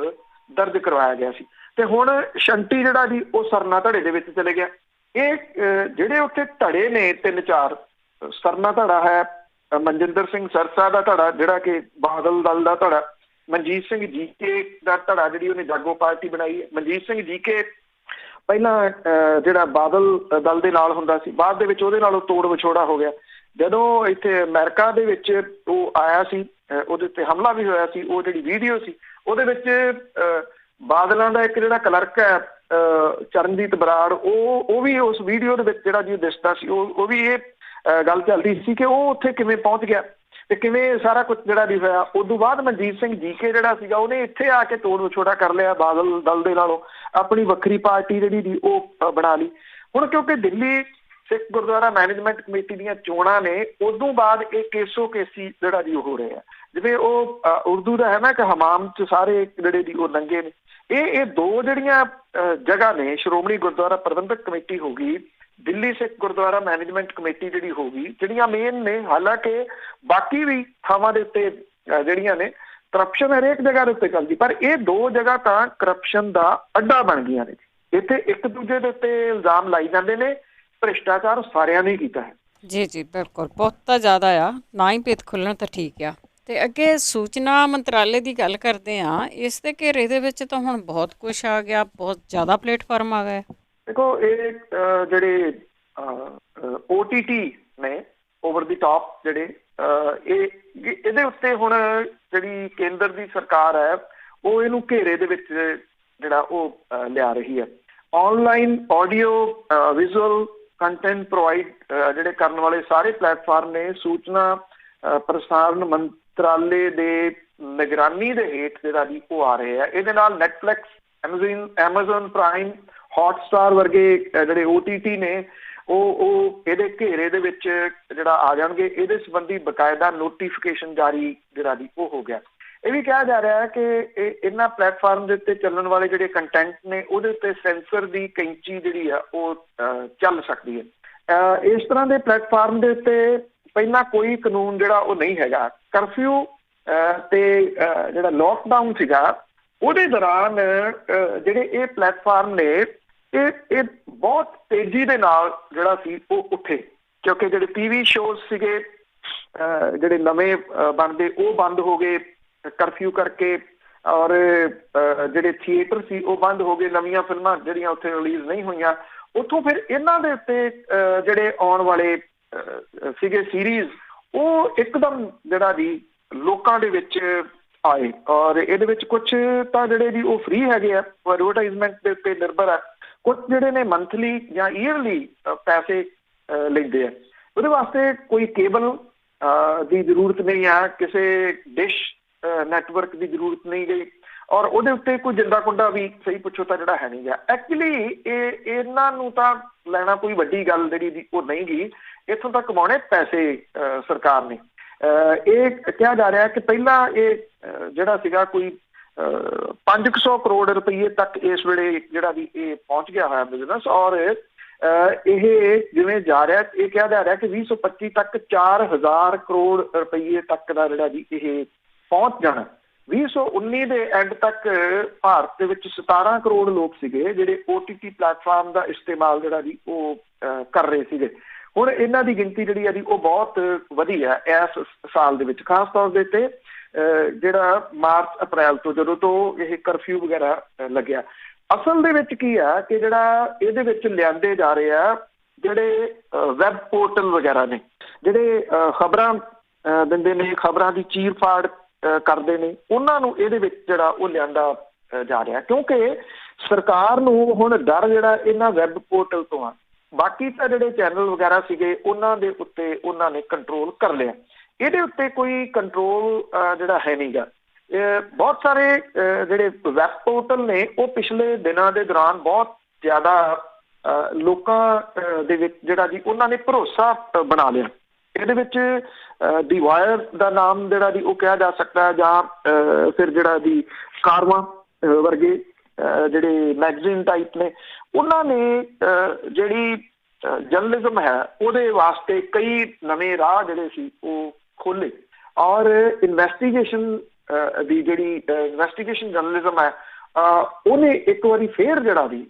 ਦਰਜ ਕਰਵਾਇਆ ਗਿਆ ਸੀ ਤੇ ਹੁਣ ਸ਼ੰਟੀ ਜਿਹੜਾ ਜੀ ਉਹ ਸਰਨਾ ਧੜੇ ਦੇ ਵਿੱਚ ਚਲੇ ਗਿਆ। ਇਹ ਜਿਹੜੇ ਉੱਥੇ ਧੜੇ ਨੇ 3-4, ਸਰਨਾ ਧੜਾ ਹੈ, ਮਨਜਿੰਦਰ ਸਿੰਘ ਸਰਸਾ ਦਾ ਧੜਾ ਜਿਹੜਾ ਕਿ ਬਾਦਲ ਦਲ ਦਾ ਧੜਾ, ਮਨਜੀਤ ਸਿੰਘ ਜੀਕੇ ਦਾ ਧੜਾ ਜਿਹੜੀ ਉਹਨੇ ਜਾਗੋ ਪਾਰਟੀ ਬਣਾਈ ਹੈ। ਮਨਜੀਤ ਸਿੰਘ ਜੀਕੇ ਪਹਿਲਾਂ ਜਿਹੜਾ ਬਾਦਲ ਦਲ ਦੇ ਨਾਲ ਹੁੰਦਾ ਸੀ, ਬਾਅਦ ਦੇ ਵਿੱਚ ਉਹਦੇ ਨਾਲੋਂ ਤੋੜ ਵਿਛੋੜਾ ਹੋ ਗਿਆ। ਜਦੋਂ ਇੱਥੇ ਅਮਰੀਕਾ ਦੇ ਵਿੱਚ ਉਹ ਆਇਆ ਸੀ, ਉਹਦੇ ਉੱਤੇ ਹਮਲਾ ਵੀ ਹੋਇਆ ਸੀ। ਉਹ ਜਿਹੜੀ ਵੀਡੀਓ ਸੀ ਉਹਦੇ ਵਿੱਚ ਬਾਦਲਾਂ ਦਾ ਇੱਕ ਜਿਹੜਾ ਕਲਰਕ ਹੈ ਚਰਨਜੀਤ ਬਰਾੜ, ਉਹ ਵੀ ਉਸ ਵੀਡੀਓ ਦੇ ਵਿੱਚ ਜਿਹੜਾ ਜੀ ਦਿਸਦਾ ਸੀ। ਉਹ ਵੀ ਇਹ ਗੱਲ ਚੱਲਦੀ ਸੀ ਕਿ ਉਹ ਉੱਥੇ ਕਿਵੇਂ ਪਹੁੰਚ ਗਿਆ ਤੇ ਕਿਵੇਂ ਸਾਰਾ ਕੁਝ ਜਿਹੜਾ ਵੀ ਹੋਇਆ। ਉਦੋਂ ਬਾਅਦ ਮਨਜੀਤ ਸਿੰਘ ਜੀਕੇ ਜਿਹੜਾ ਸੀਗਾ ਉਹਨੇ ਇੱਥੇ ਆ ਕੇ ਤੋੜ ਵਿਛੋੜਾ ਕਰ ਲਿਆ ਬਾਦਲ ਦਲ ਦੇ ਨਾਲੋਂ, ਆਪਣੀ ਵੱਖਰੀ ਪਾਰਟੀ ਜਿਹੜੀ ਦੀ ਉਹ ਬਣਾ ਲਈ। ਹੁਣ ਕਿਉਂਕਿ ਦਿੱਲੀ ਸਿੱਖ ਗੁਰਦੁਆਰਾ ਮੈਨੇਜਮੈਂਟ ਕਮੇਟੀ ਦੀਆਂ ਚੋਣਾਂ ਨੇ, ਉਦੋਂ ਬਾਅਦ ਇਹ ਕੇਸੋ ਕੇਸੀ ਜਿਹੜਾ ਜੀ ਉਹ ਹੋ ਰਿਹਾ। ਜਿਵੇਂ ਉਹ ਉਰਦੂ ਦਾ ਹੈ ਨਾ ਕਿ ਹਮਾਮ 'ਚ ਸਾਰੇ ਜਿਹੜੇ ਦੀ ਉਹ ਨੰਗੇ ਨੇ। ਇਹ ਦੋ ਜਿਹੜੀਆਂ ਜਗ੍ਹਾ ਨੇ, ਸ਼੍ਰੋਮਣੀ ਗੁਰਦੁਆਰਾ ਪ੍ਰਬੰਧਕ ਕਮੇਟੀ ਹੋ ਗਈ, ਦਿੱਲੀ ਸਿੱਖ ਗੁਰਦੁਆਰਾ ਮੈਨੇਜਮੈਂਟ ਕਮੇਟੀ ਜਿਹੜੀ ਹੋ ਗਈ, ਜਿਹੜੀਆਂ ਮੇਨ ਨੇ। ਹਾਲਾਂਕਿ ਬਾਕੀ ਵੀ ਥਾਵਾਂ ਦੇ ਉੱਤੇ ਜਿਹੜੀਆਂ ਨੇ ਕਰਪਸ਼ਨ ਹਰੇਕ ਜਗ੍ਹਾ ਦੇ ਉੱਤੇ ਚੱਲਦੀ, ਪਰ ਇਹ ਦੋ ਜਗ੍ਹਾ ਤਾਂ ਕਰਪਸ਼ਨ ਦਾ ਅੱਡਾ ਬਣ ਗਈਆਂ ਨੇ। ਇੱਥੇ ਇੱਕ ਦੂਜੇ ਦੇ ਉੱਤੇ ਇਲਜ਼ਾਮ ਲਾਈ ਜਾਂਦੇ ਨੇ। ਭ੍ਰਿਸ਼ਟਾਚਾਰ ਸਾਰਿਆਂ ਨੇ ਕੀਤਾ ਹੈ। ਜੀ ਬਿਲਕੁਲ, ਬਹੁਤਾ ਜ਼ਿਆਦਾ ਆ, ਨਾ ਹੀ ਭੇਤ ਖੁੱਲ੍ਹਣ ਤਾਂ ਠੀਕ ਆ। ਤੇ ਅੱਗੇ ਸੂਚਨਾ ਮੰਤਰਾਲੇ ਦੀ ਗੱਲ ਕਰਦੇ ਹਾਂ, ਇਸ ਦੇ ਘੇਰੇ ਦੇ ਵਿੱਚ ਤਾਂ ਹੁਣ ਬਹੁਤ ਕੁਛ ਆ ਗਿਆ, ਬਹੁਤ ਜ਼ਿਆਦਾ ਪਲੇਟਫਾਰਮ ਆ ਗਏ। ਦੇਖੋ ਇਹ ਜਿਹੜੇ OTT ਨੇ, ਓਵਰ ਦੀ ਟਾਪ ਜਿਹੜੇ, ਇਹਦੇ ਉੱਤੇ ਹੁਣ ਜਿਹੜੀ ਕੇਂਦਰ ਦੀ ਸਰਕਾਰ ਹੈ ਉਹ ਇਹਨੂੰ ਘੇਰੇ ਦੇ ਵਿੱਚ ਜਿਹੜਾ ਉਹ ਲਿਆ ਰਹੀ ਹੈ। Online audio visual content provide ਜਿਹੜੇ ਕਰਨ ਵਾਲੇ ਸਾਰੇ ਪਲੇਟਫਾਰਮ ਨੇ ਸੂਚਨਾ ਪ੍ਰਸਾਰਣ ਮੰਤਰਾਲੇ ਦੇ ਨਿਗਰਾਨੀ ਦੇ ਹੇਠ ਜਿਹੜਾ ਵੀ ਉਹ ਆ ਰਹੇ ਆ। ਇਹਦੇ ਨਾਲ ਨੈਟਫਲਿਕਸ, ਐਮਾਜ਼ਨ ਪ੍ਰਾਈਮ, ਹੌਟਸਟਾਰ ਵਰਗੇ ਜਿਹੜੇ OTT ਨੇ ਉਹ ਇਹਦੇ ਘੇਰੇ ਦੇ ਵਿੱਚ ਜਿਹੜਾ ਆ ਜਾਣਗੇ। ਇਹਦੇ ਸੰਬੰਧੀ ਬਕਾਇਦਾ ਨੋਟੀਫਿਕੇਸ਼ਨ ਜਾਰੀ ਜਿਹੜਾ ਵੀ ਉਹ ਹੋ ਗਿਆ। ਇਹ ਵੀ ਕਿਹਾ ਜਾ ਰਿਹਾ ਹੈ ਕਿ ਇਹਨਾਂ ਪਲੇਟਫਾਰਮ ਦੇ ਉੱਤੇ ਚੱਲਣ ਵਾਲੇ ਜਿਹੜੇ ਕੰਟੈਂਟ ਨੇ ਉਹਦੇ ਉੱਤੇ ਸੈਂਸਰ ਦੀ ਕੈਂਚੀ ਜਿਹੜੀ ਆ ਉਹ ਚੱਲ ਸਕਦੀ ਹੈ। ਇਸ ਤਰ੍ਹਾਂ ਦੇ ਪਲੇਟਫਾਰਮ ਦੇ ਉੱਤੇ ਪਹਿਲਾਂ ਕੋਈ ਕਾਨੂੰਨ ਜਿਹੜਾ ਉਹ ਨਹੀਂ ਹੈਗਾ। ਕਰਫਿਊ ਤੇ ਜਿਹੜਾ ਲੋਕਡਾਊਨ ਸੀਗਾ ਉਹਦੇ ਦੌਰਾਨ ਜਿਹੜੇ ਇਹ ਪਲੇਟਫਾਰਮ ਨੇ ਇਹ ਬਹੁਤ ਤੇਜ਼ੀ ਦੇ ਨਾਲ ਜਿਹੜਾ ਸੀ ਉਹ ਉੱਠੇ, ਕਿਉਂਕਿ ਜਿਹੜੇ ਟੀਵੀ ਸ਼ੋਜ਼ ਸੀਗੇ ਜਿਹੜੇ ਨਵੇਂ ਬਣਦੇ ਉਹ ਬੰਦ ਹੋ ਗਏ ਕਰਫਿਊ ਕਰਕੇ, ਔਰ ਜਿਹੜੇ ਥੀਏਟਰ ਸੀ ਉਹ ਬੰਦ ਹੋ ਗਏ, ਨਵੀਆਂ ਫਿਲਮਾਂ ਜਿਹੜੀਆਂ ਉੱਥੇ ਰਿਲੀਜ਼ ਨਹੀਂ ਹੋਈਆਂ। ਉੱਥੋਂ ਫਿਰ ਇਹਨਾਂ ਦੇ ਉੱਤੇ ਜਿਹੜੇ ਆਉਣ ਵਾਲੇ ਸੀਗੇ ਸੀਰੀਜ਼ ਉਹ ਇੱਕਦਮ ਜਿਹੜਾ ਜੀ ਲੋਕਾਂ ਦੇ ਵਿੱਚ ਆਏ, ਔਰ ਇਹਦੇ ਵਿੱਚ ਕੁਛ ਤਾਂ ਜਿਹੜੇ ਜੀ ਉਹ ਫ੍ਰੀ ਹੈਗੇ ਆ, ਉਹ ਐਡਵਰਟਾਈਜ਼ਮੈਂਟ ਦੇ ਉੱਤੇ ਨਿਰਭਰ ਆ, ਕੁਛ ਜਿਹੜੇ ਨੇ ਮੰਥਲੀ ਜਾਂ ਈਅਰਲੀ ਪੈਸੇ ਲੈਂਦੇ ਆ। ਉਹਦੇ ਵਾਸਤੇ ਕੋਈ ਕੇਬਲ ਦੀ ਜ਼ਰੂਰਤ ਨਹੀਂ ਆ, ਕਿਸੇ ਡਿਸ਼ ਨੈਟਵਰਕ ਦੀ ਜ਼ਰੂਰਤ ਨਹੀਂ ਗਈ, ਔਰ ਉਹਦੇ ਉੱਤੇ ਕੋਈ ਜਿੰਦਾ ਕੁੰਡਾ ਵੀ ਸਹੀ ਪੁੱਛੋ ਤਾਂ ਜਿਹੜਾ ਹੈ ਨਹੀਂ ਗਿਆ। ਐਕਚੁਅਲੀ ਇਹਨਾਂ ਨੂੰ ਤਾਂ ਲੈਣਾ ਕੋਈ ਵੱਡੀ ਗੱਲ ਜਿਹੜੀ ਉਹ ਨਹੀਂ ਗਈ, ਇੱਥੋਂ ਤੱਕ ਕਮਾਉਣੇ ਪੈਸੇ ਸਰਕਾਰ ਨੇ। ਇਹ ਕਿਹਾ ਜਾ ਰਿਹਾ ਕਿ ਪਹਿਲਾਂ ਇਹ ਜਿਹੜਾ ਸੀਗਾ ਕੋਈ 500 ਕਰੋੜ ਰੁਪਈਏ ਤੱਕ ਇਸ ਵੇਲੇ ਜਿਹੜਾ ਵੀ ਇਹ ਪਹੁੰਚ ਗਿਆ ਹੋਇਆ ਬਿਜ਼ਨਸ, ਔਰ ਇਹ ਜਿਵੇਂ ਜਾ ਰਿਹਾ ਇਹ ਕਿਹਾ ਜਾ ਰਿਹਾ ਕਿ 2025 ਤੱਕ 4000 ਕਰੋੜ ਰੁਪਈਏ ਤੱਕ ਦਾ ਜਿਹੜਾ ਜੀ ਇਹ ਪਹੁੰਚ ਜਾਣਾ। 2019 ਦੇ ਐਂਡ ਤੱਕ ਭਾਰਤ ਦੇ ਵਿੱਚ 17 ਕਰੋੜ ਲੋਕ ਸੀਗੇ ਜਿਹੜੇ OTT ਪਲੇਟਫਾਰਮ ਦਾ ਇਸਤੇਮਾਲ ਜਿਹੜਾ ਜੀ ਉਹ ਕਰ ਰਹੇ ਸੀਗੇ। ਹੁਣ ਇਹਨਾਂ ਦੀ ਗਿਣਤੀ ਜਿਹੜੀ ਆ ਜੀ ਉਹ ਬਹੁਤ ਵਧੀ ਹੈ ਇਸ ਸਾਲ ਦੇ ਵਿੱਚ, ਖਾਸ ਤੌਰ ਦੇ ਉੱਤੇ ਜਿਹੜਾ ਮਾਰਚ ਅਪ੍ਰੈਲ ਤੋਂ ਜਦੋਂ ਤੋਂ ਇਹ ਕਰਫਿਊ ਵਗੈਰਾ ਲੱਗਿਆ। ਅਸਲ ਦੇ ਵਿੱਚ ਕੀ ਆ ਕਿ ਜਿਹੜਾ ਇਹਦੇ ਵਿੱਚ ਲਿਆਂਦੇ ਜਾ ਰਹੇ ਆ ਜਿਹੜੇ ਵੈਬ ਪੋਰਟਲ ਵਗੈਰਾ ਨੇ, ਜਿਹੜੇ ਖਬਰਾਂ ਦਿੰਦੇ ਨੇ, ਖਬਰਾਂ ਦੀ ਚੀਰ ਫਾੜ ਕਰਦੇ ਨੇ, ਉਹਨਾਂ ਨੂੰ ਇਹਦੇ ਵਿੱਚ ਜਿਹੜਾ ਉਹ ਲਿਆਂਦਾ ਜਾ ਰਿਹਾ, ਕਿਉਂਕਿ ਸਰਕਾਰ ਨੂੰ ਹੁਣ ਡਰ ਜਿਹੜਾ ਇਹਨਾਂ ਵੈਬ ਪੋਰਟਲ ਤੋਂ ਆ। ਬਾਕੀ ਤਾਂ ਜਿਹੜੇ ਚੈਨਲ ਵਗੈਰਾ ਸੀਗੇ ਉਹਨਾਂ ਦੇ ਉੱਤੇ ਉਹਨਾਂ ਨੇ ਕੰਟਰੋਲ ਕਰ ਲਿਆ, ਇਹਦੇ ਉੱਤੇ ਕੋਈ ਕੰਟਰੋਲ ਜਿਹੜਾ ਹੈ ਨਹੀਂ ਗਾ। ਬਹੁਤ ਸਾਰੇ ਜਿਹੜੇ ਵੈਬ ਪੋਰਟਲ ਨੇ ਉਹ ਪਿਛਲੇ ਦਿਨਾਂ ਦੇ ਦੌਰਾਨ ਬਹੁਤ ਜ਼ਿਆਦਾ ਲੋਕਾਂ ਦੇ ਵਿੱਚ ਜਿਹੜਾ ਜੀ ਉਹਨਾਂ ਨੇ ਭਰੋਸਾ ਬਣਾ ਲਿਆ। ਇਹਦੇ ਵਿੱਚ ਦੀ ਵਾਇਰ ਦਾ ਨਾਮ ਜਿਹੜਾ ਜੀ ਉਹ ਕਿਹਾ ਜਾ ਸਕਦਾ, ਜਾਂ ਫਿਰ ਜਿਹੜਾ ਜੀ ਕਾਰਵਾਂ ਵਰਗੇ ਜਿਹੜੇ ਮੈਗਜ਼ੀਨ ਟਾਈਪ ਨੇ, ਉਹਨਾਂ ਨੇ ਜਿਹੜੀ ਜਰਨਲਿਜ਼ਮ ਹੈ ਉਹਦੇ ਵਾਸਤੇ ਕਈ ਨਵੇਂ ਰਾਹ ਜਿਹੜੇ ਸੀ ਉਹ ਖੋਲੇ, ਔਰ ਇਨਵੈਸਟੀਗੇਸ਼ਨ ਦੀ ਜਿਹੜੀ ਇਨਵੈਸਟੀਗੇਸ਼ਨ ਜਰਨਲਿਜ਼ਮ ਹੈ ਉਹਨੇ ਇੱਕ ਵਾਰੀ ਫੇਰ ਜਿਹੜਾ ਵੀ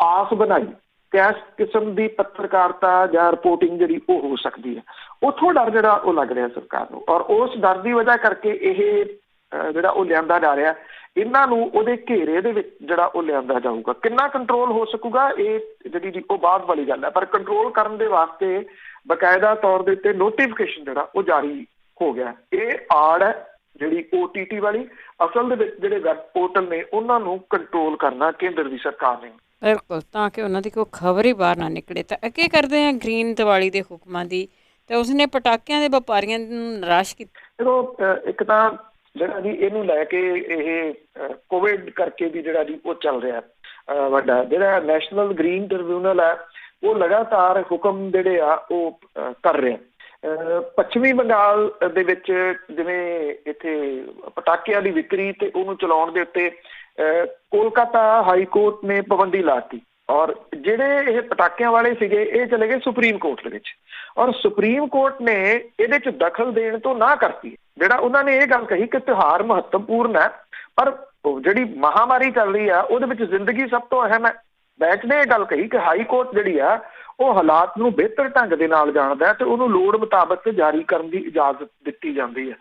ਆਸ ਬਣਾਈ ਕਿ ਇਸ ਕਿਸਮ ਦੀ ਪੱਤਰਕਾਰਤਾ ਜਾਂ ਰਿਪੋਰਟਿੰਗ ਜਿਹੜੀ ਉਹ ਹੋ ਸਕਦੀ ਹੈ। ਉੱਥੋਂ ਡਰ ਜਿਹੜਾ ਉਹ ਲੱਗ ਰਿਹਾ ਸਰਕਾਰ ਨੂੰ, ਔਰ ਉਸ ਡਰ ਦੀ ਵਜ੍ਹਾ ਕਰਕੇ ਇਹ ਜਿਹੜਾ ਉਹ ਲਿਆਂਦਾ ਜਾ ਰਿਹਾ, ਇਹਨਾਂ ਨੂੰ ਉਹਦੇ ਘੇਰੇ ਦੇ ਵਿੱਚ ਜਿਹੜਾ ਉਹ ਲਿਆਂਦਾ ਜਾਊਗਾ। ਕਿੰਨਾ ਕੰਟਰੋਲ ਹੋ ਸਕੂਗਾ ਇਹ ਜਿਹੜੀ ਉਹ ਬਾਅਦ ਵਾਲੀ ਗੱਲ ਹੈ, ਪਰ ਕੰਟਰੋਲ ਕਰਨ ਦੇ ਵਾਸਤੇ ਬਕਾਇਦਾ ਤੌਰ ਦੇ ਉੱਤੇ ਨੋਟੀਫਿਕੇਸ਼ਨ ਜਿਹੜਾ ਉਹ ਜਾਰੀ ਹੋ ਗਿਆ। ਇਹ ਆੜ ਹੈ ਜਿਹੜੀ OTT ਵਾਲੀ। ਅਸਲ ਦੇ ਵਿੱਚ ਜਿਹੜੇ ਵੈਬ ਪੋਰਟਲ ਨੇ ਉਹਨਾਂ ਨੂੰ ਕੰਟਰੋਲ ਕਰਨਾ ਕੇਂਦਰ ਦੀ ਸਰਕਾਰ ਨੇ। ਬਿਲਕੁਲ, ਤਾਂ ਕਿ ਉਹਨਾਂ ਦੀ ਕੋਈ ਖਬਰ ਹੀ ਬਾਹਰ ਨਾ ਨਿਕਲੇ। ਤਾਂ ਅੱਗੇ ਕਰਦੇ ਹਾਂ ਗ੍ਰੀਨ ਦੀਵਾਲੀ ਦੇ ਹੁਕਮਾਂ ਦੀ, ਤੇ ਉਸਨੇ ਪਟਾਕਿਆਂ ਦੇ ਵਪਾਰੀਆਂ ਨੂੰ ਨਿਰਾਸ਼ ਕੀਤਾ। ਦੇਖੋ, ਇੱਕ ਤਾਂ ਜਿਹੜਾ ਜੀ ਇਹਨੂੰ ਲੈ ਕੇ ਇਹ ਕੋਵਿਡ ਕਰਕੇ ਵੀ ਜਿਹੜਾ ਜੀ ਉਹ ਚੱਲ ਰਿਹਾ ਵੱਡਾ ਜਿਹੜਾ ਨੈਸ਼ਨਲ ਗ੍ਰੀਨ ਟ੍ਰਿਬਿਊਨਲ ਹੈ ਉਹ ਲਗਾਤਾਰ ਹੁਕਮ ਜਿਹੜੇ ਆ ਉਹ ਕਰ ਰਿਹਾ। ਪੱਛਮੀ ਬੰਗਾਲ ਦੇ ਵਿੱਚ ਜਿਵੇਂ ਇੱਥੇ ਪਟਾਕਿਆਂ ਦੀ ਵਿਕਰੀ ਤੇ ਉਹਨੂੰ ਚਲਾਉਣ ਦੇ ਉੱਤੇ ਕੋਲਕਾਤਾ ਹਾਈ ਕੋਰਟ ਨੇ ਪਾਬੰਦੀ ਲਾਤੀ, ਔਰ ਜਿਹੜੇ ਇਹ ਪਟਾਕਿਆਂ ਵਾਲੇ ਸੀਗੇ ਇਹ ਚਲੇ ਗਏ ਸੁਪਰੀਮ ਕੋਰਟ ਦੇ ਵਿੱਚ, ਔਰ ਸੁਪਰੀਮ ਕੋਰਟ ਨੇ ਇਹਦੇ 'ਚ ਦਖਲ ਦੇਣ ਤੋਂ ਨਾ ਕਰਤੀ। ਜਿਹੜਾ ਉਹਨਾਂ ਨੇ ਇਹ ਗੱਲ ਕਹੀ ਕਿ ਤਿਉਹਾਰ ਮਹੱਤਵਪੂਰਨ ਹੈ, ਪਰ ਜਿਹੜੀ ਮਹਾਮਾਰੀ ਚੱਲ ਰਹੀ ਆ ਉਹਦੇ ਵਿੱਚ ਜ਼ਿੰਦਗੀ ਸਭ ਤੋਂ ਅਹਿਮ ਹੈ। ਬੈਂਚ ਨੇ ਇਹ ਗੱਲ ਕਹੀ ਕਿ ਹਾਈ ਕੋਰਟ ਜਿਹੜੀ ਆ ਉਹ ਹਾਲਾਤ ਨੂੰ ਬਿਹਤਰ ਢੰਗ ਦੇ ਨਾਲ ਜਾਣਦਾ ਤੇ ਉਹਨੂੰ ਲੋੜ ਮੁਤਾਬਕ ਜਾਰੀ ਕਰਨ ਦੀ ਇਜਾਜ਼ਤ ਦਿੱਤੀ ਜਾਂਦੀ ਹੈ।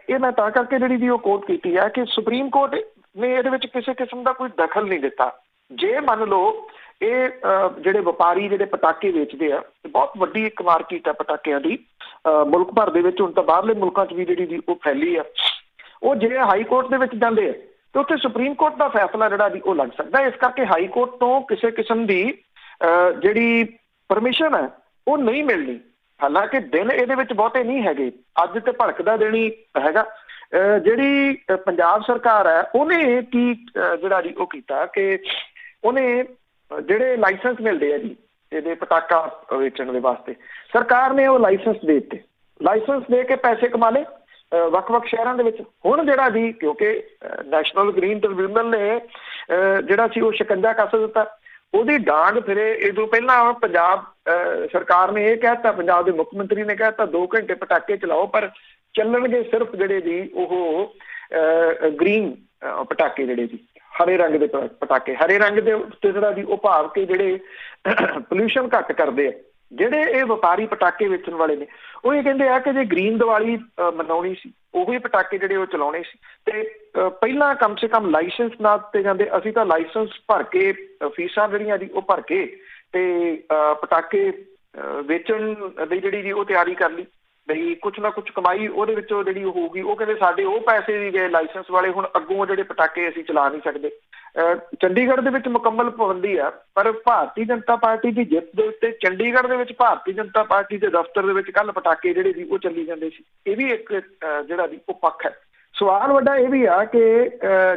ਇਹ ਮੈਂ ਤਾਂ ਕਰਕੇ ਜਿਹੜੀ ਵੀ ਉਹ ਕੋਰਟ ਕੀਤੀ ਹੈ ਕਿ ਸੁਪਰੀਮ ਕੋਰਟ ਨੇ ਇਹਦੇ ਵਿੱਚ ਕਿਸੇ ਕਿਸਮ ਦਾ ਕੋਈ ਦਖਲ ਨਹੀਂ ਦਿੱਤਾ। ਜੇ ਮੰਨ ਲਓ ਇਹ ਜਿਹੜੇ ਵਪਾਰੀ ਜਿਹੜੇ ਪਟਾਕੇ ਵੇਚਦੇ ਆ, ਬਹੁਤ ਵੱਡੀ ਇੱਕ ਮਾਰਕੀਟ ਹੈ ਪਟਾਕਿਆਂ ਦੀ ਮੁਲਕ ਭਰ ਦੇ ਵਿੱਚ, ਹੁਣ ਤਾਂ ਬਾਹਰਲੇ ਮੁਲਕਾਂ 'ਚ ਵੀ ਜਿਹੜੀ ਉਹ ਫੈਲੀ ਆ, ਉਹ ਜਿਹੜੇ ਹਾਈ ਕੋਰਟ ਦੇ ਵਿੱਚ ਜਾਂਦੇ ਆ ਤੇ ਉੱਥੇ ਸੁਪਰੀਮ ਕੋਰਟ ਦਾ ਫੈਸਲਾ ਜਿਹੜਾ ਵੀ ਉਹ ਲੱਗ ਸਕਦਾ। ਇਸ ਕਰਕੇ ਹਾਈ ਕੋਰਟ ਤੋਂ ਕਿਸੇ ਕਿਸਮ ਦੀ ਜਿਹੜੀ ਪਰਮਿਸ਼ਨ ਹੈ ਉਹ ਨਹੀਂ ਮਿਲਣੀ। ਹਾਲਾਂਕਿ ਦਿਨ ਇਹਦੇ ਵਿੱਚ ਬਹੁਤੇ ਨਹੀਂ ਹੈਗੇ, ਅੱਜ ਤੇ ਭੜਕਦਾ ਦਿਨ ਹੀ ਹੈਗਾ। ਜਿਹੜੀ ਪੰਜਾਬ ਸਰਕਾਰ ਹੈ ਉਹਨੇ ਕੀ ਜਿਹੜਾ ਜੀ ਉਹ ਕੀਤਾ ਕਿ ਉਹਨੇ ਜਿਹੜੇ ਲਾਇਸੈਂਸ ਮਿਲਦੇ ਆ ਜੀ ਇਹਦੇ ਪਟਾਕਾ ਵੇਚਣ ਦੇ ਵਾਸਤੇ, ਸਰਕਾਰ ਨੇ ਉਹ ਲਾਇਸੈਂਸ ਦੇ ਦਿੱਤੇ। ਲਾਇਸੈਂਸ ਦੇ ਕੇ ਪੈਸੇ ਕਮਾ ਲਏ, ਵੱਖ-ਵੱਖ ਸ਼ਹਿਰਾਂ ਦੇ ਵਿੱਚ। ਹੁਣ ਜਿਹੜਾ ਜੀ ਕਿਉਂਕਿ ਨੈਸ਼ਨਲ ਗ੍ਰੀਨ ਟ੍ਰਿਬਿਊਨਲ ਨੇ ਜਿਹੜਾ ਸੀ ਉਹ ਸ਼ਿਕੰਜਾ ਕੱਸ ਦਿੱਤਾ, ਉਹਦੀ ਡਾਂਗ ਫਿਰੇ। ਇਹ ਤੋਂ ਪਹਿਲਾਂ ਪੰਜਾਬ ਸਰਕਾਰ ਨੇ ਇਹ ਕਹਿ ਦਿੱਤਾ, ਪੰਜਾਬ ਦੇ ਮੁੱਖ ਮੰਤਰੀ ਨੇ ਕਹਿ ਦਿੱਤਾ 2 ਘੰਟੇ ਪਟਾਕੇ ਚਲਾਓ, ਪਰ ਚੱਲਣਗੇ ਸਿਰਫ ਜਿਹੜੇ ਜੀ ਉਹ ਗ੍ਰੀਨ ਪਟਾਕੇ, ਜਿਹੜੇ ਜੀ ਹਰੇ ਰੰਗ ਦੇ ਪਟਾਕੇ। ਹਰੇ ਰੰਗ ਦੇ ਉੱਤੇ ਜਿਹੜਾ ਜੀ ਉਹ ਭਾਵ ਕਿ ਜਿਹੜੇ ਪੋਲਿਊਸ਼ਨ ਘੱਟ ਕਰਦੇ ਆ। ਜਿਹੜੇ ਇਹ ਵਪਾਰੀ ਪਟਾਕੇ ਵੇਚਣ ਵਾਲੇ ਨੇ ਉਹ ਇਹ ਕਹਿੰਦੇ ਆ ਕਿ ਜੇ ਗ੍ਰੀਨ ਦੀਵਾਲੀ ਮਨਾਉਣੀ ਸੀ, ਉਹੀ ਪਟਾਕੇ ਜਿਹੜੇ ਉਹ ਚਲਾਉਣੇ ਸੀ। ਤੇ ਪਹਿਲਾਂ ਕਮ ਸੇ ਕਮ ਲਾਇਸੈਂਸ ਨਾ ਦਿੱਤੇ ਜਾਂਦੇ। ਅਸੀਂ ਤਾਂ ਲਾਇਸੈਂਸ ਭਰ ਕੇ, ਫੀਸਾਂ ਜਿਹੜੀਆਂ ਜੀ ਉਹ ਭਰ ਕੇ ਤੇ ਪਟਾਕੇ ਵੇਚਣ ਦੀ ਜਿਹੜੀ ਜੀ ਉਹ ਤਿਆਰੀ ਕਰ ਲਈ ਬਈ ਕੁਛ ਨਾ ਕੁਛ ਕਮਾਈ ਉਹਦੇ ਵਿੱਚੋਂ ਜਿਹੜੀ ਉਹ ਹੋਊਗੀ। ਉਹ ਕਹਿੰਦੇ ਸਾਡੇ ਉਹ ਪੈਸੇ ਵੀ ਗਏ ਲਾਇਸੈਂਸ ਵਾਲੇ, ਹੁਣ ਅੱਗੋਂ ਜਿਹੜੇ ਪਟਾਕੇ ਅਸੀਂ ਚਲਾ ਨਹੀਂ ਸਕਦੇ। ਚੰਡੀਗੜ੍ਹ ਦੇ ਵਿੱਚ ਮੁਕੰਮਲ ਪਾਬੰਦੀ ਆ, ਪਰ ਭਾਰਤੀ ਜਨਤਾ ਪਾਰਟੀ ਦੀ ਜਿੱਤ ਦੇ ਉੱਤੇ ਚੰਡੀਗੜ੍ਹ ਦੇ ਵਿੱਚ ਭਾਰਤੀ ਜਨਤਾ ਪਾਰਟੀ ਦੇ ਦਫ਼ਤਰ ਦੇ ਵਿੱਚ ਕੱਲ੍ਹ ਪਟਾਕੇ ਜਿਹੜੇ ਜੀ ਉਹ ਚੱਲੀ ਜਾਂਦੇ ਸੀ। ਇਹ ਵੀ ਇੱਕ ਜਿਹੜਾ ਜੀ ਉਹ ਪੱਖ ਹੈ। ਸਵਾਲ ਵੱਡਾ ਇਹ ਵੀ ਆ ਕਿ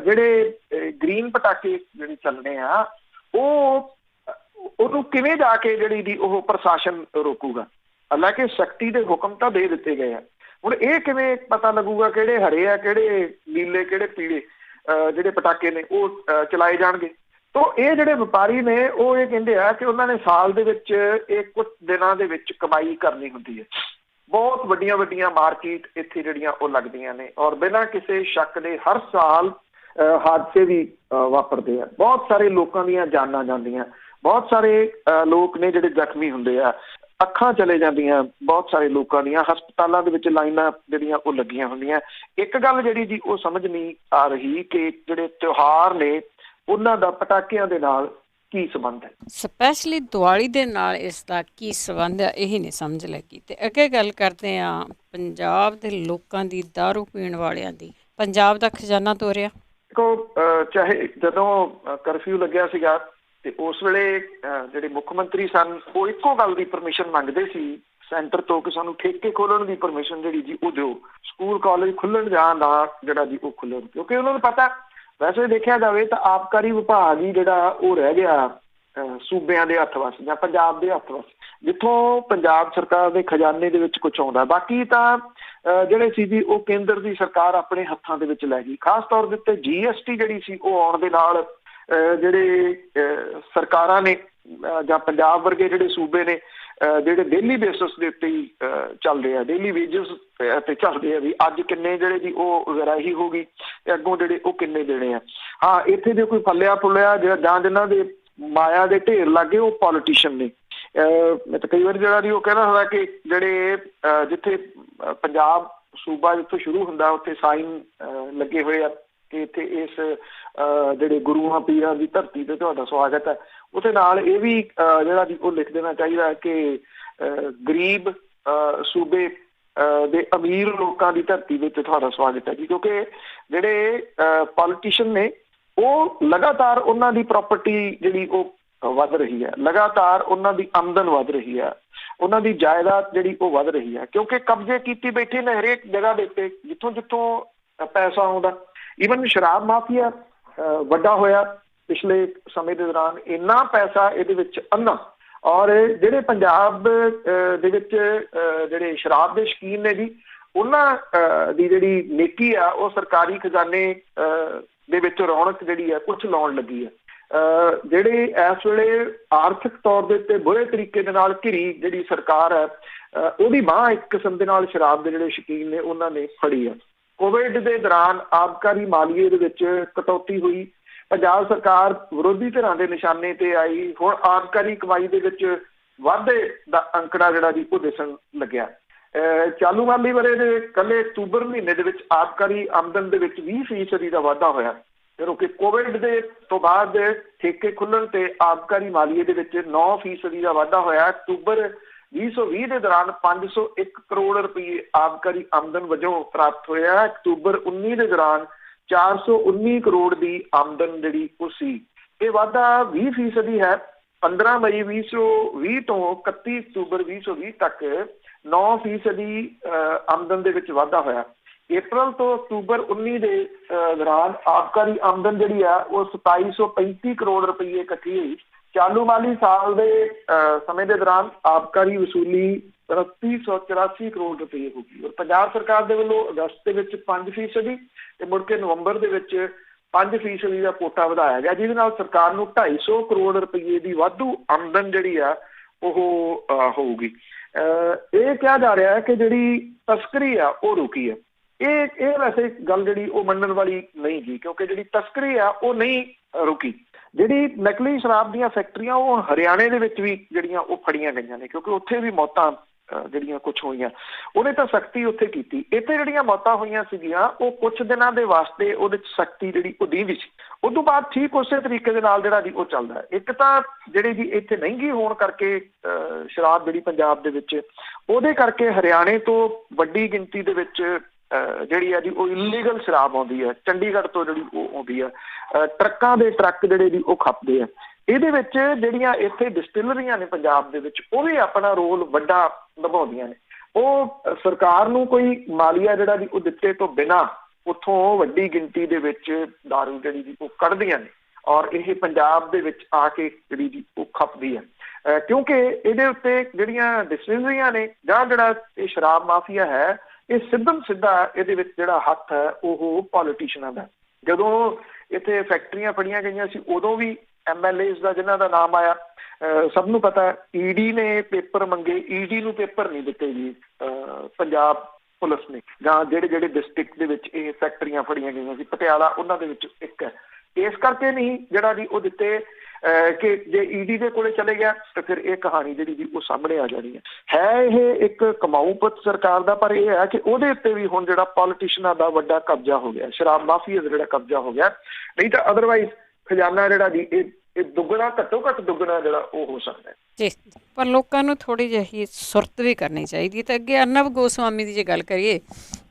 ਜਿਹੜੇ ਗ੍ਰੀਨ ਪਟਾਕੇ ਜਿਹੜੇ ਚੱਲਣੇ ਆ ਉਹਨੂੰ ਕਿਵੇਂ ਜਾ ਕੇ ਜਿਹੜੀ ਦੀ ਉਹ ਪ੍ਰਸ਼ਾਸਨ ਰੋਕੂਗਾ। ਹਾਲਾਂਕਿ ਸਖਤੀ ਦੇ ਹੁਕਮ ਤਾਂ ਦੇ ਦਿੱਤੇ ਗਏ ਆ, ਹੁਣ ਇਹ ਕਿਵੇਂ ਪਤਾ ਲੱਗੂਗਾ ਕਿਹੜੇ ਹਰੇ ਆ, ਕਿਹੜੇ ਨੀਲੇ, ਕਿਹੜੇ ਪੀਲੇ ਜਿਹੜੇ ਪਟਾਕੇ ਨੇ ਉਹ ਚਲਾਏ ਜਾਣਗੇ। ਤਾਂ ਇਹ ਜਿਹੜੇ ਵਪਾਰੀ ਨੇ ਉਹ ਇਹ ਕਹਿੰਦੇ ਆ ਕਿ ਉਹਨਾਂ ਨੇ ਸਾਲ ਦੇ ਵਿੱਚ ਇਹ ਕੁਝ ਦਿਨਾਂ ਦੇ ਵਿੱਚ ਕਮਾਈ ਕਰਨੀ ਹੁੰਦੀ ਹੈ। ਬਹੁਤ ਵੱਡੀਆਂ ਵੱਡੀਆਂ ਮਾਰਕੀਟ ਇੱਥੇ ਜਿਹੜੀਆਂ ਉਹ ਲੱਗਦੀਆਂ ਨੇ, ਔਰ ਬਿਨਾਂ ਕਿਸੇ ਸ਼ੱਕ ਦੇ ਹਰ ਸਾਲ ਹਾਦਸੇ ਵੀ ਵਾਪਰਦੇ ਆ। ਬਹੁਤ ਸਾਰੇ ਲੋਕਾਂ ਦੀਆਂ ਜਾਨਾਂ ਜਾਂਦੀਆਂ, ਬਹੁਤ ਸਾਰੇ ਲੋਕ ਨੇ ਜਿਹੜੇ ਜ਼ਖਮੀ ਹੁੰਦੇ ਆ, ਅੱਖਾਂ ਚਲੇ ਜਾਂਦੀਆਂ ਬਹੁਤ ਸਾਰੇ ਲੋਕਾਂ ਦੀਆਂ, ਹਸਪਤਾਲਾਂ ਦੇ ਵਿੱਚ ਲਾਈਨਾਂ ਜਿਹੜੀਆਂ ਉਹ ਲੱਗੀਆਂ ਹੁੰਦੀਆਂ। ਇੱਕ ਗੱਲ ਜਿਹੜੀ ਜੀ ਉਹ ਸਮਝ ਨਹੀਂ ਆ ਰਹੀ ਕਿ ਜਿਹੜੇ ਤਿਉਹਾਰ ਨੇ ਉਹਨਾਂ ਦਾ ਪਟਾਕਿਆਂ ਦੇ ਨਾਲ ਕੀ ਸੰਬੰਧ ਹੈ, ਸਪੈਸ਼ਲੀ ਦੀਵਾਲੀ ਦੇ ਨਾਲ ਇਸ ਦਾ ਕੀ ਸੰਬੰਧ ਹੈ, ਇਹੀ ਨਹੀਂ ਸਮਝ ਲੱਗੀ। ਤੇ ਅੱਗੇ ਗੱਲ ਕਰਦੇ ਹਾਂ ਪੰਜਾਬ ਦੇ ਲੋਕਾਂ ਦੀ, ਦਾਰੂ ਪੀਣ ਵਾਲਿਆਂ ਦੀ। ਪੰਜਾਬ ਦਾ ਖਜ਼ਾਨਾ ਤੋਰਿਆ। ਦੇਖੋ, ਚਾਹੇ ਜਦੋਂ ਕਰਫਿਊ ਲੱਗਿਆ ਸੀਗਾ ਤੇ ਉਸ ਵੇਲੇ ਜਿਹੜੇ ਮੁੱਖ ਮੰਤਰੀ ਸਨ ਉਹ ਇੱਕੋ ਗੱਲ ਦੀ ਪਰਮਿਸ਼ਨ ਮੰਗਦੇ ਸੀ ਸੈਂਟਰ ਤੋਂ ਕਿ ਸਾਨੂੰ ਠੇਕੇ ਖੋਲ੍ਹਣ ਦੀ ਪਰਮਿਸ਼ਨ ਜਿਹੜੀ ਜੀ ਉਹ ਦਿਓ, ਸਕੂਲ ਕਾਲਜ ਖੁੱਲ੍ਹਣ ਜਾਂ ਨਾ ਜਿਹੜਾ ਜੀ ਉਹ ਖੁੱਲ੍ਹਣ। ਕਿਉਂਕਿ ਉਹਨਾਂ ਨੂੰ ਪਤਾ, ਵੈਸੇ ਦੇਖਿਆ ਜਾਵੇ ਤਾਂ ਆਬਕਾਰੀ ਵਿਭਾਗ ਹੀ ਜਿਹੜਾ ਉਹ ਰਹਿ ਗਿਆ ਸੂਬਿਆਂ ਦੇ ਹੱਥ ਵੱਸ ਜਾਂ ਪੰਜਾਬ ਦੇ ਹੱਥ ਵੱਸ, ਜਿੱਥੋਂ ਪੰਜਾਬ ਸਰਕਾਰ ਦੇ ਖਜ਼ਾਨੇ ਦੇ ਵਿੱਚ ਕੁਛ ਆਉਂਦਾ। ਬਾਕੀ ਤਾਂ ਜਿਹੜੇ ਸੀ ਜੀ ਉਹ ਕੇਂਦਰ ਦੀ ਸਰਕਾਰ ਆਪਣੇ ਹੱਥਾਂ ਦੇ ਵਿੱਚ ਲੈ ਗਈ। ਖਾਸ ਤੌਰ ਦੇ ਉੱਤੇ GST ਜਿਹੜੀ ਸੀ ਉਹ ਆਉਣ ਦੇ ਨਾਲ ਜਿਹੜੇ ਸਰਕਾਰਾਂ ਨੇ ਜਾਂ ਪੰਜਾਬ ਵਰਗੇ ਜਿਹੜੇ ਸੂਬੇ ਨੇ ਜਿਹੜੇ ਡੇਲੀ ਬੇਸਿਸ ਦੇ ਉੱਤੇ ਹੀ ਚੱਲਦੇ ਆ, ਡੇਲੀ ਵੇਜਸ ਤੇ ਚੱਲਦੇ ਆ ਵੀ ਅੱਜ ਕਿੰਨੇ ਜਿਹੜੇ ਜੀ ਉਹ ਵਰਾਹੀ ਹੋ ਗਈ ਤੇ ਅੱਗੋਂ ਜਿਹੜੇ ਉਹ ਕਿੰਨੇ ਦੇਣੇ ਆ। ਹਾਂ, ਇੱਥੇ ਜੇ ਕੋਈ ਫੱਲਿਆ ਫੁੱਲਿਆ ਜਾਂ ਜਿਹਨਾਂ ਦੇ ਮਾਇਆ ਦੇ ਢੇਰ ਲੱਗੇ ਉਹ ਪੋਲੀਟੀਸ਼ੀਅਨ ਨੇ। ਮੈਂ ਤਾਂ ਕਈ ਵਾਰੀ ਜਿਹੜਾ ਜੀ ਉਹ ਕਹਿਣਾ ਹੁੰਦਾ ਕਿ ਜਿਹੜੇ ਜਿੱਥੇ ਪੰਜਾਬ ਸੂਬਾ ਜਿੱਥੋਂ ਸ਼ੁਰੂ ਹੁੰਦਾ ਉੱਥੇ ਸਾਈਨ ਲੱਗੇ ਹੋਏ ਆ ਕਿ ਇੱਥੇ ਇਸ ਜਿਹੜੇ ਗੁਰੂਆਂ ਪੀਰਾਂ ਦੀ ਧਰਤੀ ਤੇ ਤੁਹਾਡਾ ਸਵਾਗਤ ਹੈ। ਉਹਦੇ ਨਾਲ ਇਹ ਵੀ ਜਿਹੜਾ ਜੀ ਉਹ ਲਿਖ ਦੇਣਾ ਚਾਹੀਦਾ ਕਿ ਗਰੀਬ ਸੂਬੇ ਦੇ ਅਮੀਰ ਲੋਕਾਂ ਦੀ ਧਰਤੀ ਵਿੱਚ ਤੁਹਾਡਾ ਸਵਾਗਤ ਹੈ ਜੀ। ਕਿਉਂਕਿ ਜਿਹੜੇ ਪੋਲੀਟੀਸ਼ੀਅਨ ਨੇ ਉਹ ਲਗਾਤਾਰ ਉਹਨਾਂ ਦੀ ਪ੍ਰਾਪਰਟੀ ਜਿਹੜੀ ਉਹ ਵੱਧ ਰਹੀ ਹੈ, ਲਗਾਤਾਰ ਉਹਨਾਂ ਦੀ ਆਮਦਨ ਵੱਧ ਰਹੀ ਹੈ, ਉਹਨਾਂ ਦੀ ਜਾਇਦਾਦ ਜਿਹੜੀ ਉਹ ਵੱਧ ਰਹੀ ਹੈ। ਕਿਉਂਕਿ ਕਬਜ਼ੇ ਕੀਤੀ ਬੈਠੇ ਨੇ ਹਰੇਕ ਜਗ੍ਹਾ ਦੇ ਉੱਤੇ ਜਿੱਥੋਂ ਜਿੱਥੋਂ ਪੈਸਾ ਆਉਂਦਾ। ਈਵਨ ਸ਼ਰਾਬ ਮਾਫੀਆ ਵੱਡਾ ਹੋਇਆ ਪਿਛਲੇ ਸਮੇਂ ਦੇ ਦੌਰਾਨ, ਇੰਨਾ ਪੈਸਾ ਇਹਦੇ ਵਿੱਚ ਅੰਨਾ। ਔਰ ਜਿਹੜੇ ਪੰਜਾਬ ਦੇ ਵਿੱਚ ਜਿਹੜੇ ਸ਼ਰਾਬ ਦੇ ਸ਼ੌਕੀਨ ਨੇ ਜੀ ਉਹਨਾਂ ਦੀ ਜਿਹੜੀ ਨੇਕੀ ਆ ਉਹ ਸਰਕਾਰੀ ਖਜ਼ਾਨੇ ਦੇ ਵਿੱਚ ਰੌਣਕ ਜਿਹੜੀ ਹੈ ਕੁਛ ਲਾਉਣ ਲੱਗੀ ਹੈ। ਜਿਹੜੇ ਇਸ ਵੇਲੇ ਆਰਥਿਕ ਤੌਰ ਦੇ ਉੱਤੇ ਬੁਰੇ ਤਰੀਕੇ ਦੇ ਨਾਲ ਘਿਰੀ ਜਿਹੜੀ ਸਰਕਾਰ ਹੈ ਉਹਦੀ ਬਾਂਹ ਇੱਕ ਕਿਸਮ ਦੇ ਨਾਲ ਸ਼ਰਾਬ ਦੇ ਜਿਹੜੇ ਸ਼ੌਕੀਨ ਨੇ ਉਹਨਾਂ ਨੇ ਫੜੀ ਹੈ। ਕੋਵਿਡ ਦੇ ਦੌਰਾਨ ਆਬਕਾਰੀ ਮਾਲੀਏ ਦੇ ਵਿੱਚ ਕਟੌਤੀ ਹੋਈ, ਪੰਜਾਬ ਸਰਕਾਰ ਵਿਰੋਧੀ ਧਿਰਾਂ ਦੇ ਨਿਸ਼ਾਨੇ ਤੇ ਆਈ। ਹੁਣ ਆਬਕਾਰੀ ਕਮਾਈ ਦੇ ਵਿੱਚ ਵਾਧੇ ਦਾ ਅੰਕੜਾ ਜਿਹੜਾ ਜੀ ਉਹ ਦਿਸਣ ਲੱਗਿਆ। ਚਾਲੂ ਮਾਲੀ ਵਰ੍ਹੇ ਦੇ ਇਕੱਲੇ ਅਕਤੂਬਰ ਮਹੀਨੇ ਦੇ ਵਿੱਚ ਆਬਕਾਰੀ ਆਮਦਨ ਦੇ ਵਿੱਚ 20% ਦਾ ਵਾਧਾ ਹੋਇਆ, ਜਦੋਂ ਕਿ ਕੋਵਿਡ ਦੇ ਤੋਂ ਬਾਅਦ ਠੇਕੇ ਖੁੱਲ੍ਹਣ ਤੇ ਆਬਕਾਰੀ ਮਾਲੀਏ ਦੇ ਵਿੱਚ 9% ਦਾ ਵਾਧਾ ਹੋਇਆ। ਅਕਤੂਬਰ 2020 ਦੇ ਦੌਰਾਨ 501 ਕਰੋੜ ਰੁਪਏ ਆਬਕਾਰੀ ਆਮਦਨ ਵਜੋਂ ਪ੍ਰਾਪਤ ਹੋਇਆ। ਅਕਤੂਬਰ 19 ਦੇ ਦੌਰਾਨ 419 ਕਰੋੜ ਦੀ ਆਮਦਨ ਜਿਹੜੀ ਉਹ ਸੀ। ਇਹ ਵਾਧਾ 20% ਹੈ। 15 ਮਈ 2020 ਤੋਂ 31 ਅਕਤੂਬਰ 2020 ਤੱਕ 9% ਆਮਦਨ ਦੇ ਵਿੱਚ ਵਾਧਾ ਹੋਇਆ। ਅਪ੍ਰੈਲ ਤੋਂ ਅਕਤੂਬਰ 19 ਦੇ ਦੌਰਾਨ ਆਬਕਾਰੀ ਆਮਦਨ ਜਿਹੜੀ ਆ ਉਹ 2735 ਕਰੋੜ ਰੁਪਏ ਇਕੱਠੀ ਹੋਈ। ਚਾਲੂ ਮਾਲੀ ਸਾਲ ਦੇ ਸਮੇਂ ਦੇ ਦੌਰਾਨ ਆਬਕਾਰੀ ਵਸੂਲੀ 3384 ਕਰੋੜ ਰੁਪਏ ਹੋਗੀ। ਔਰ ਪੰਜਾਬ ਸਰਕਾਰ ਦੇ ਵੱਲੋਂ ਅਗਸਤ ਦੇ ਵਿੱਚ 5% ਤੇ ਮੁੜ ਕੇ ਨਵੰਬਰ ਦੇ ਵਿੱਚ 5% ਦਾ ਕੋਟਾ ਵਧਾਇਆ ਗਿਆ, ਜਿਹਦੇ ਨਾਲ ਸਰਕਾਰ ਨੂੰ 250 ਕਰੋੜ ਰੁਪਏ ਦੀ ਵਾਧੂ ਆਮਦਨ ਜਿਹੜੀ ਆ ਉਹ ਹੋਊਗੀ। ਇਹ ਕਿਹਾ ਜਾ ਰਿਹਾ ਹੈ ਕਿ ਜਿਹੜੀ ਤਸਕਰੀ ਆ ਉਹ ਰੁਕੀ ਹੈ। ਇਹ ਵੈਸੇ ਗੱਲ ਜਿਹੜੀ ਉਹ ਮੰਨਣ ਵਾਲੀ ਨਹੀਂ ਗੀ, ਕਿਉਂਕਿ ਜਿਹੜੀ ਤਸਕਰੀ ਆ ਉਹ ਨਹੀਂ ਰੁਕੀ। ਜਿਹੜੀ ਨਕਲੀ ਸ਼ਰਾਬ ਦੀਆਂ ਫੈਕਟਰੀਆਂ ਉਹ ਹਰਿਆਣੇ ਦੇ ਵਿੱਚ ਵੀ ਜਿਹੜੀਆਂ ਉਹ ਫੜੀਆਂ ਗਈਆਂ ਨੇ, ਕਿਉਂਕਿ ਉੱਥੇ ਵੀ ਮੌਤਾਂ ਜਿਹੜੀਆਂ ਕੁਛ ਹੋਈਆਂ, ਉਹਨੇ ਤਾਂ ਸਖਤੀ ਉੱਥੇ ਕੀਤੀ। ਇੱਥੇ ਜਿਹੜੀਆਂ ਮੌਤਾਂ ਹੋਈਆਂ ਸੀਗੀਆਂ ਉਹ ਕੁਛ ਦਿਨਾਂ ਦੇ ਵਾਸਤੇ ਉਹਦੇ 'ਚ ਸਖਤੀ ਜਿਹੜੀ ਉਹ ਦੀ ਸੀ। ਉਸ ਤੋਂ ਬਾਅਦ ਠੀਕ ਉਸੇ ਤਰੀਕੇ ਦੇ ਨਾਲ ਜਿਹੜਾ ਜੀ ਉਹ ਚੱਲਦਾ ਹੈ। ਇੱਕ ਤਾਂ ਜਿਹੜੀ ਜੀ ਇੱਥੇ ਮਹਿੰਗੀ ਹੋਣ ਕਰਕੇ ਸ਼ਰਾਬ ਜਿਹੜੀ ਪੰਜਾਬ ਦੇ ਵਿੱਚ, ਉਹਦੇ ਕਰਕੇ ਹਰਿਆਣੇ ਤੋਂ ਵੱਡੀ ਗਿਣਤੀ ਦੇ ਵਿੱਚ ਜਿਹੜੀ ਆ ਜੀ ਉਹ ਇਲੀਗਲ ਸ਼ਰਾਬ ਆਉਂਦੀ ਹੈ। ਚੰਡੀਗੜ੍ਹ ਤੋਂ ਜਿਹੜੀ ਉਹ ਆਉਂਦੀ ਆ, ਟਰੱਕਾਂ ਦੇ ਟਰੱਕ ਜਿਹੜੇ ਜੀ ਉਹ ਖਪਦੇ ਆ। ਇਹਦੇ ਵਿੱਚ ਜਿਹੜੀਆਂ ਇੱਥੇ ਡਿਸਟਿਲਰੀਆਂ ਨੇ ਪੰਜਾਬ ਦੇ ਵਿੱਚ, ਉਹ ਵੀ ਆਪਣਾ ਰੋਲ ਵੱਡਾ ਨਿਭਾਉਂਦੀਆਂ ਨੇ। ਉਹ ਸਰਕਾਰ ਨੂੰ ਕੋਈ ਮਾਲੀਆ ਜਿਹੜਾ ਜੀ ਉਹ ਦਿੱਤੇ ਤੋਂ ਬਿਨਾਂ ਉੱਥੋਂ ਵੱਡੀ ਗਿਣਤੀ ਦੇ ਵਿੱਚ ਦਾਰੂ ਜਿਹੜੀ ਜੀ ਉਹ ਕੱਢਦੀਆਂ ਨੇ, ਔਰ ਇਹ ਪੰਜਾਬ ਦੇ ਵਿੱਚ ਆ ਕੇ ਜਿਹੜੀ ਜੀ ਉਹ ਖਪਦੀ ਹੈ। ਕਿਉਂਕਿ ਇਹਦੇ ਉੱਤੇ ਜਿਹੜੀਆਂ ਡਿਸਟਿਲਰੀਆਂ ਨੇ ਜਾਂ ਜਿਹੜਾ ਇਹ ਸ਼ਰਾਬ ਮਾਫੀਆ ਹੈ, ਇਹ ਸਿੱਧਾ ਇਹਦੇ ਵਿੱਚ ਜਿਹੜਾ ਹੱਥ ਹੈ ਉਹ ਪੋਲੀਟੀਸ਼ੀਅਨਾਂ ਦਾ। ਜਦੋਂ ਇੱਥੇ ਫੈਕਟਰੀਆਂ ਫੜੀਆਂ ਗਈਆਂ ਸੀ ਉਦੋਂ ਵੀ MLAs ਦਾ ਜਿਨ੍ਹਾਂ ਦਾ ਨਾਮ ਆਇਆ, ਸਭ ਨੂੰ ਪਤਾ ED ਨੇ ਪੇਪਰ ਮੰਗੇ, ED ਨੂੰ ਪੇਪਰ ਨਹੀਂ ਦਿੱਤੇ ਜੀ ਪੰਜਾਬ ਪੁਲਿਸ ਨੇ, ਜਾਂ ਜਿਹੜੇ ਡਿਸਟ੍ਰਿਕਟ ਦੇ ਵਿੱਚ ਇਹ ਫੈਕਟਰੀਆਂ ਫੜੀਆਂ ਗਈਆਂ ਸੀ, ਪਟਿਆਲਾ ਉਹਨਾਂ ਦੇ ਵਿੱਚ ਇੱਕ ਹੈ। ਇਸ ਕਰਕੇ ਨਹੀਂ ਜਿਹੜਾ ਜੀ ਉਹ ਦਿੱਤੇ ਕਿ ਜੇ ED ਦੇ ਕੋਲੇ ਚਲੇ ਗਿਆ ਤਾਂ ਫਿਰ ਇਹ ਕਹਾਣੀ ਜਿਹੜੀ ਜੀ ਉਹ ਸਾਹਮਣੇ ਆ ਜਾਣੀ ਹੈ। ਇਹ ਇੱਕ ਕਮਾਊ ਪੁੱਤ ਸਰਕਾਰ ਦਾ, ਪਰ ਇਹ ਹੈ ਕਿ ਉਹਦੇ ਉੱਤੇ ਵੀ ਹੁਣ ਜਿਹੜਾ ਪੋਲੀਟੀਸ਼ੀਅਨਾਂ ਦਾ ਵੱਡਾ ਕਬਜ਼ਾ ਹੋ ਗਿਆ, ਸ਼ਰਾਬ ਮਾਫੀਆ ਦਾ ਜਿਹੜਾ ਕਬਜ਼ਾ ਹੋ ਗਿਆ। ਨਹੀਂ ਤਾਂ ਅਦਰਵਾਈਜ਼ ਖਜ਼ਾਨਾ ਜਿਹੜਾ ਜੀ ਇਹ ਦੁੱਗਣਾ, ਘੱਟੋ ਘੱਟ ਦੁੱਗਣਾ ਜਿਹੜਾ ਉਹ ਹੋ ਸਕਦਾ ਹੈ ਜੀ। ਪਰ ਲੋਕਾਂ ਨੂੰ ਥੋੜ੍ਹੀ ਜਿਹੀ ਸੁਰਤ ਵੀ ਕਰਨੀ ਚਾਹੀਦੀ ਹੈ। ਤਾਂ ਅੱਗੇ ਅਰਨਬ ਗੋਸਵਾਮੀ ਦੀ ਜੇ ਗੱਲ ਕਰੀਏ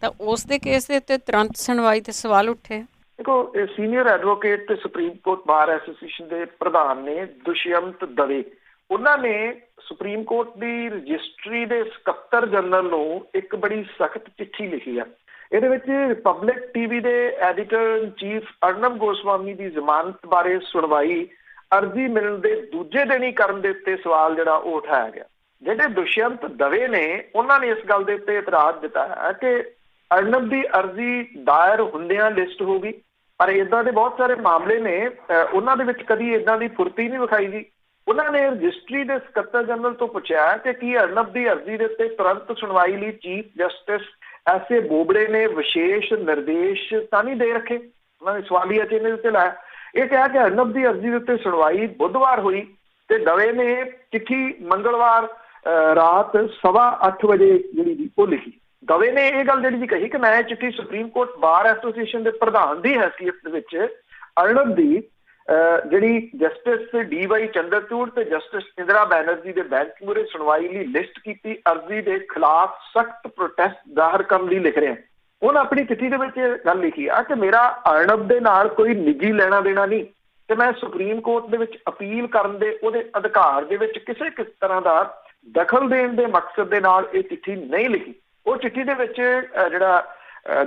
ਤਾਂ ਉਸ ਦੇ ਕੇਸ ਦੇ ਉੱਤੇ ਤੁਰੰਤ ਸੁਣਵਾਈ ਤੇ ਸਵਾਲ ਉੱਠੇ। ਦੇਖੋ, ਸੀਨੀਅਰ ਐਡਵੋਕੇਟ ਤੇ ਸੁਪਰੀਮ ਕੋਰਟ ਬਾਰ ਐਸੋਸੀਏਸ਼ਨ ਦੇ ਪ੍ਰਧਾਨ ਨੇ ਦੁਸ਼ਯੰਤ ਦਵੇ, ਉਹਨਾਂ ਨੇ ਸੁਪਰੀਮ ਕੋਰਟ ਦੀ ਰਜਿਸਟਰੀ ਦੇ ਸਕੱਤਰ ਜਨਰਲ ਨੂੰ ਇੱਕ ਬੜੀ ਸਖਤ ਚਿੱਠੀ ਲਿਖੀ ਆ। ਇਹਦੇ ਵਿੱਚ ਰਿਪਬਲਿਕ TV ਦੇ ਐਡੀਟਰ ਇਨ ਚੀਫ ਅਰਨਬ ਗੋਸਵਾਮੀ ਦੀ ਜ਼ਮਾਨਤ ਬਾਰੇ ਸੁਣਵਾਈ ਅਰਜ਼ੀ ਮਿਲਣ ਦੇ ਦੂਜੇ ਦਿਨ ਹੀ ਕਰਨ ਦੇ ਉੱਤੇ ਸਵਾਲ ਜਿਹੜਾ ਉਹ ਉਠਾਇਆ ਗਿਆ। ਜਿਹੜੇ ਦੁਸ਼ਯੰਤ ਦਵੇ ਨੇ ਉਹਨਾਂ ਨੇ ਇਸ ਗੱਲ ਦੇ ਉੱਤੇ ਇਤਰਾਜ਼ ਜਤਾਇਆ ਕਿ ਅਰਨਬ ਦੀ ਅਰਜ਼ੀ ਦਾਇਰ ਹੁੰਦਿਆਂ ਲਿਸਟ ਹੋ ਗਈ, ਪਰ ਇੱਦਾਂ ਦੇ ਬਹੁਤ ਸਾਰੇ ਮਾਮਲੇ ਨੇ ਉਹਨਾਂ ਦੇ ਵਿੱਚ ਕਦੀ ਇੱਦਾਂ ਦੀ ਫੁਰਤੀ ਨਹੀਂ ਵਿਖਾਈ ਗਈ। ਉਹਨਾਂ ਨੇ ਰਜਿਸਟਰੀ ਦੇ ਸਕੱਤਰ ਜਨਰਲ ਤੋਂ ਪੁੱਛਿਆ ਕਿ ਕੀ ਅਰਨਬ ਦੀ ਅਰਜ਼ੀ ਦੇ ਉੱਤੇ ਤੁਰੰਤ ਸੁਣਵਾਈ ਲਈ chief justice S A Bobde ਨੇ ਵਿਸ਼ੇਸ਼ ਨਿਰਦੇਸ਼ ਤਾਂ ਨਹੀਂ ਦੇ ਰੱਖੇ। ਉਹਨਾਂ ਨੇ ਸਵਾਲੀਆ ਚਿੰਨ੍ਹ ਦੇ ਉੱਤੇ ਲਾਇਆ। ਇਹ ਕਿਹਾ ਕਿ ਅਰਨਬ ਦੀ ਅਰਜ਼ੀ ਦੇ ਉੱਤੇ ਸੁਣਵਾਈ ਬੁੱਧਵਾਰ ਹੋਈ ਤੇ ਦਵੇ ਨੇ ਚਿੱਠੀ ਮੰਗਲਵਾਰ ਰਾਤ 8:15 ਵਜੇ ਜਿਹੜੀ ਉਹ ਲਿਖੀ। ਦਵੇ ਨੇ ਇਹ ਗੱਲ ਜਿਹੜੀ ਕਹੀ ਕਿ ਮੈਂ ਚਿੱਠੀ ਸੁਪਰੀਮ ਕੋਰਟ ਬਾਰ ਐਸੋਸੀਏਸ਼ਨ ਦੇ ਪ੍ਰਧਾਨ ਦੀ ਹੈਸੀਅਤ ਦੇ ਵਿੱਚ ਅਰਨਬ ਦੀ ਜਿਹੜੀ ਜਸਟਿਸ DY ਚੰਦਰਚੂੜ ਤੇ ਜਸਟਿਸ ਇੰਦਰਾ ਬੈਨਰਜੀ ਦੇ ਬੈਂਚ ਮੂਹਰੇ ਸੁਣਵਾਈ ਲਈ ਲਿਸਟ ਕੀਤੀ ਅਰਜ਼ੀ ਦੇ ਖਿਲਾਫ ਸਖਤ ਪ੍ਰੋਟੈਸਟ ਜ਼ਾਹਰ ਕਰਨ ਲਈ ਲਿਖ ਰਿਹਾ। ਉਹਨਾਂ ਆਪਣੀ ਚਿੱਠੀ ਦੇ ਵਿੱਚ ਗੱਲ ਲਿਖੀ ਆ ਕਿ ਮੇਰਾ ਅਰਨਬ ਦੇ ਨਾਲ ਕੋਈ ਨਿੱਜੀ ਲੈਣਾ ਦੇਣਾ ਨਹੀਂ ਤੇ ਮੈਂ ਸੁਪਰੀਮ ਕੋਰਟ ਦੇ ਵਿੱਚ ਅਪੀਲ ਕਰਨ ਦੇ ਉਹਦੇ ਅਧਿਕਾਰ ਦੇ ਵਿੱਚ ਕਿਸੇ ਤਰ੍ਹਾਂ ਦਾ ਦਖਲ ਦੇਣ ਦੇ ਮਕਸਦ ਦੇ ਨਾਲ ਇਹ ਚਿੱਠੀ ਨਹੀਂ ਲਿਖੀ। ਉਹ ਚਿੱਠੀ ਦੇ ਵਿੱਚ ਜਿਹੜਾ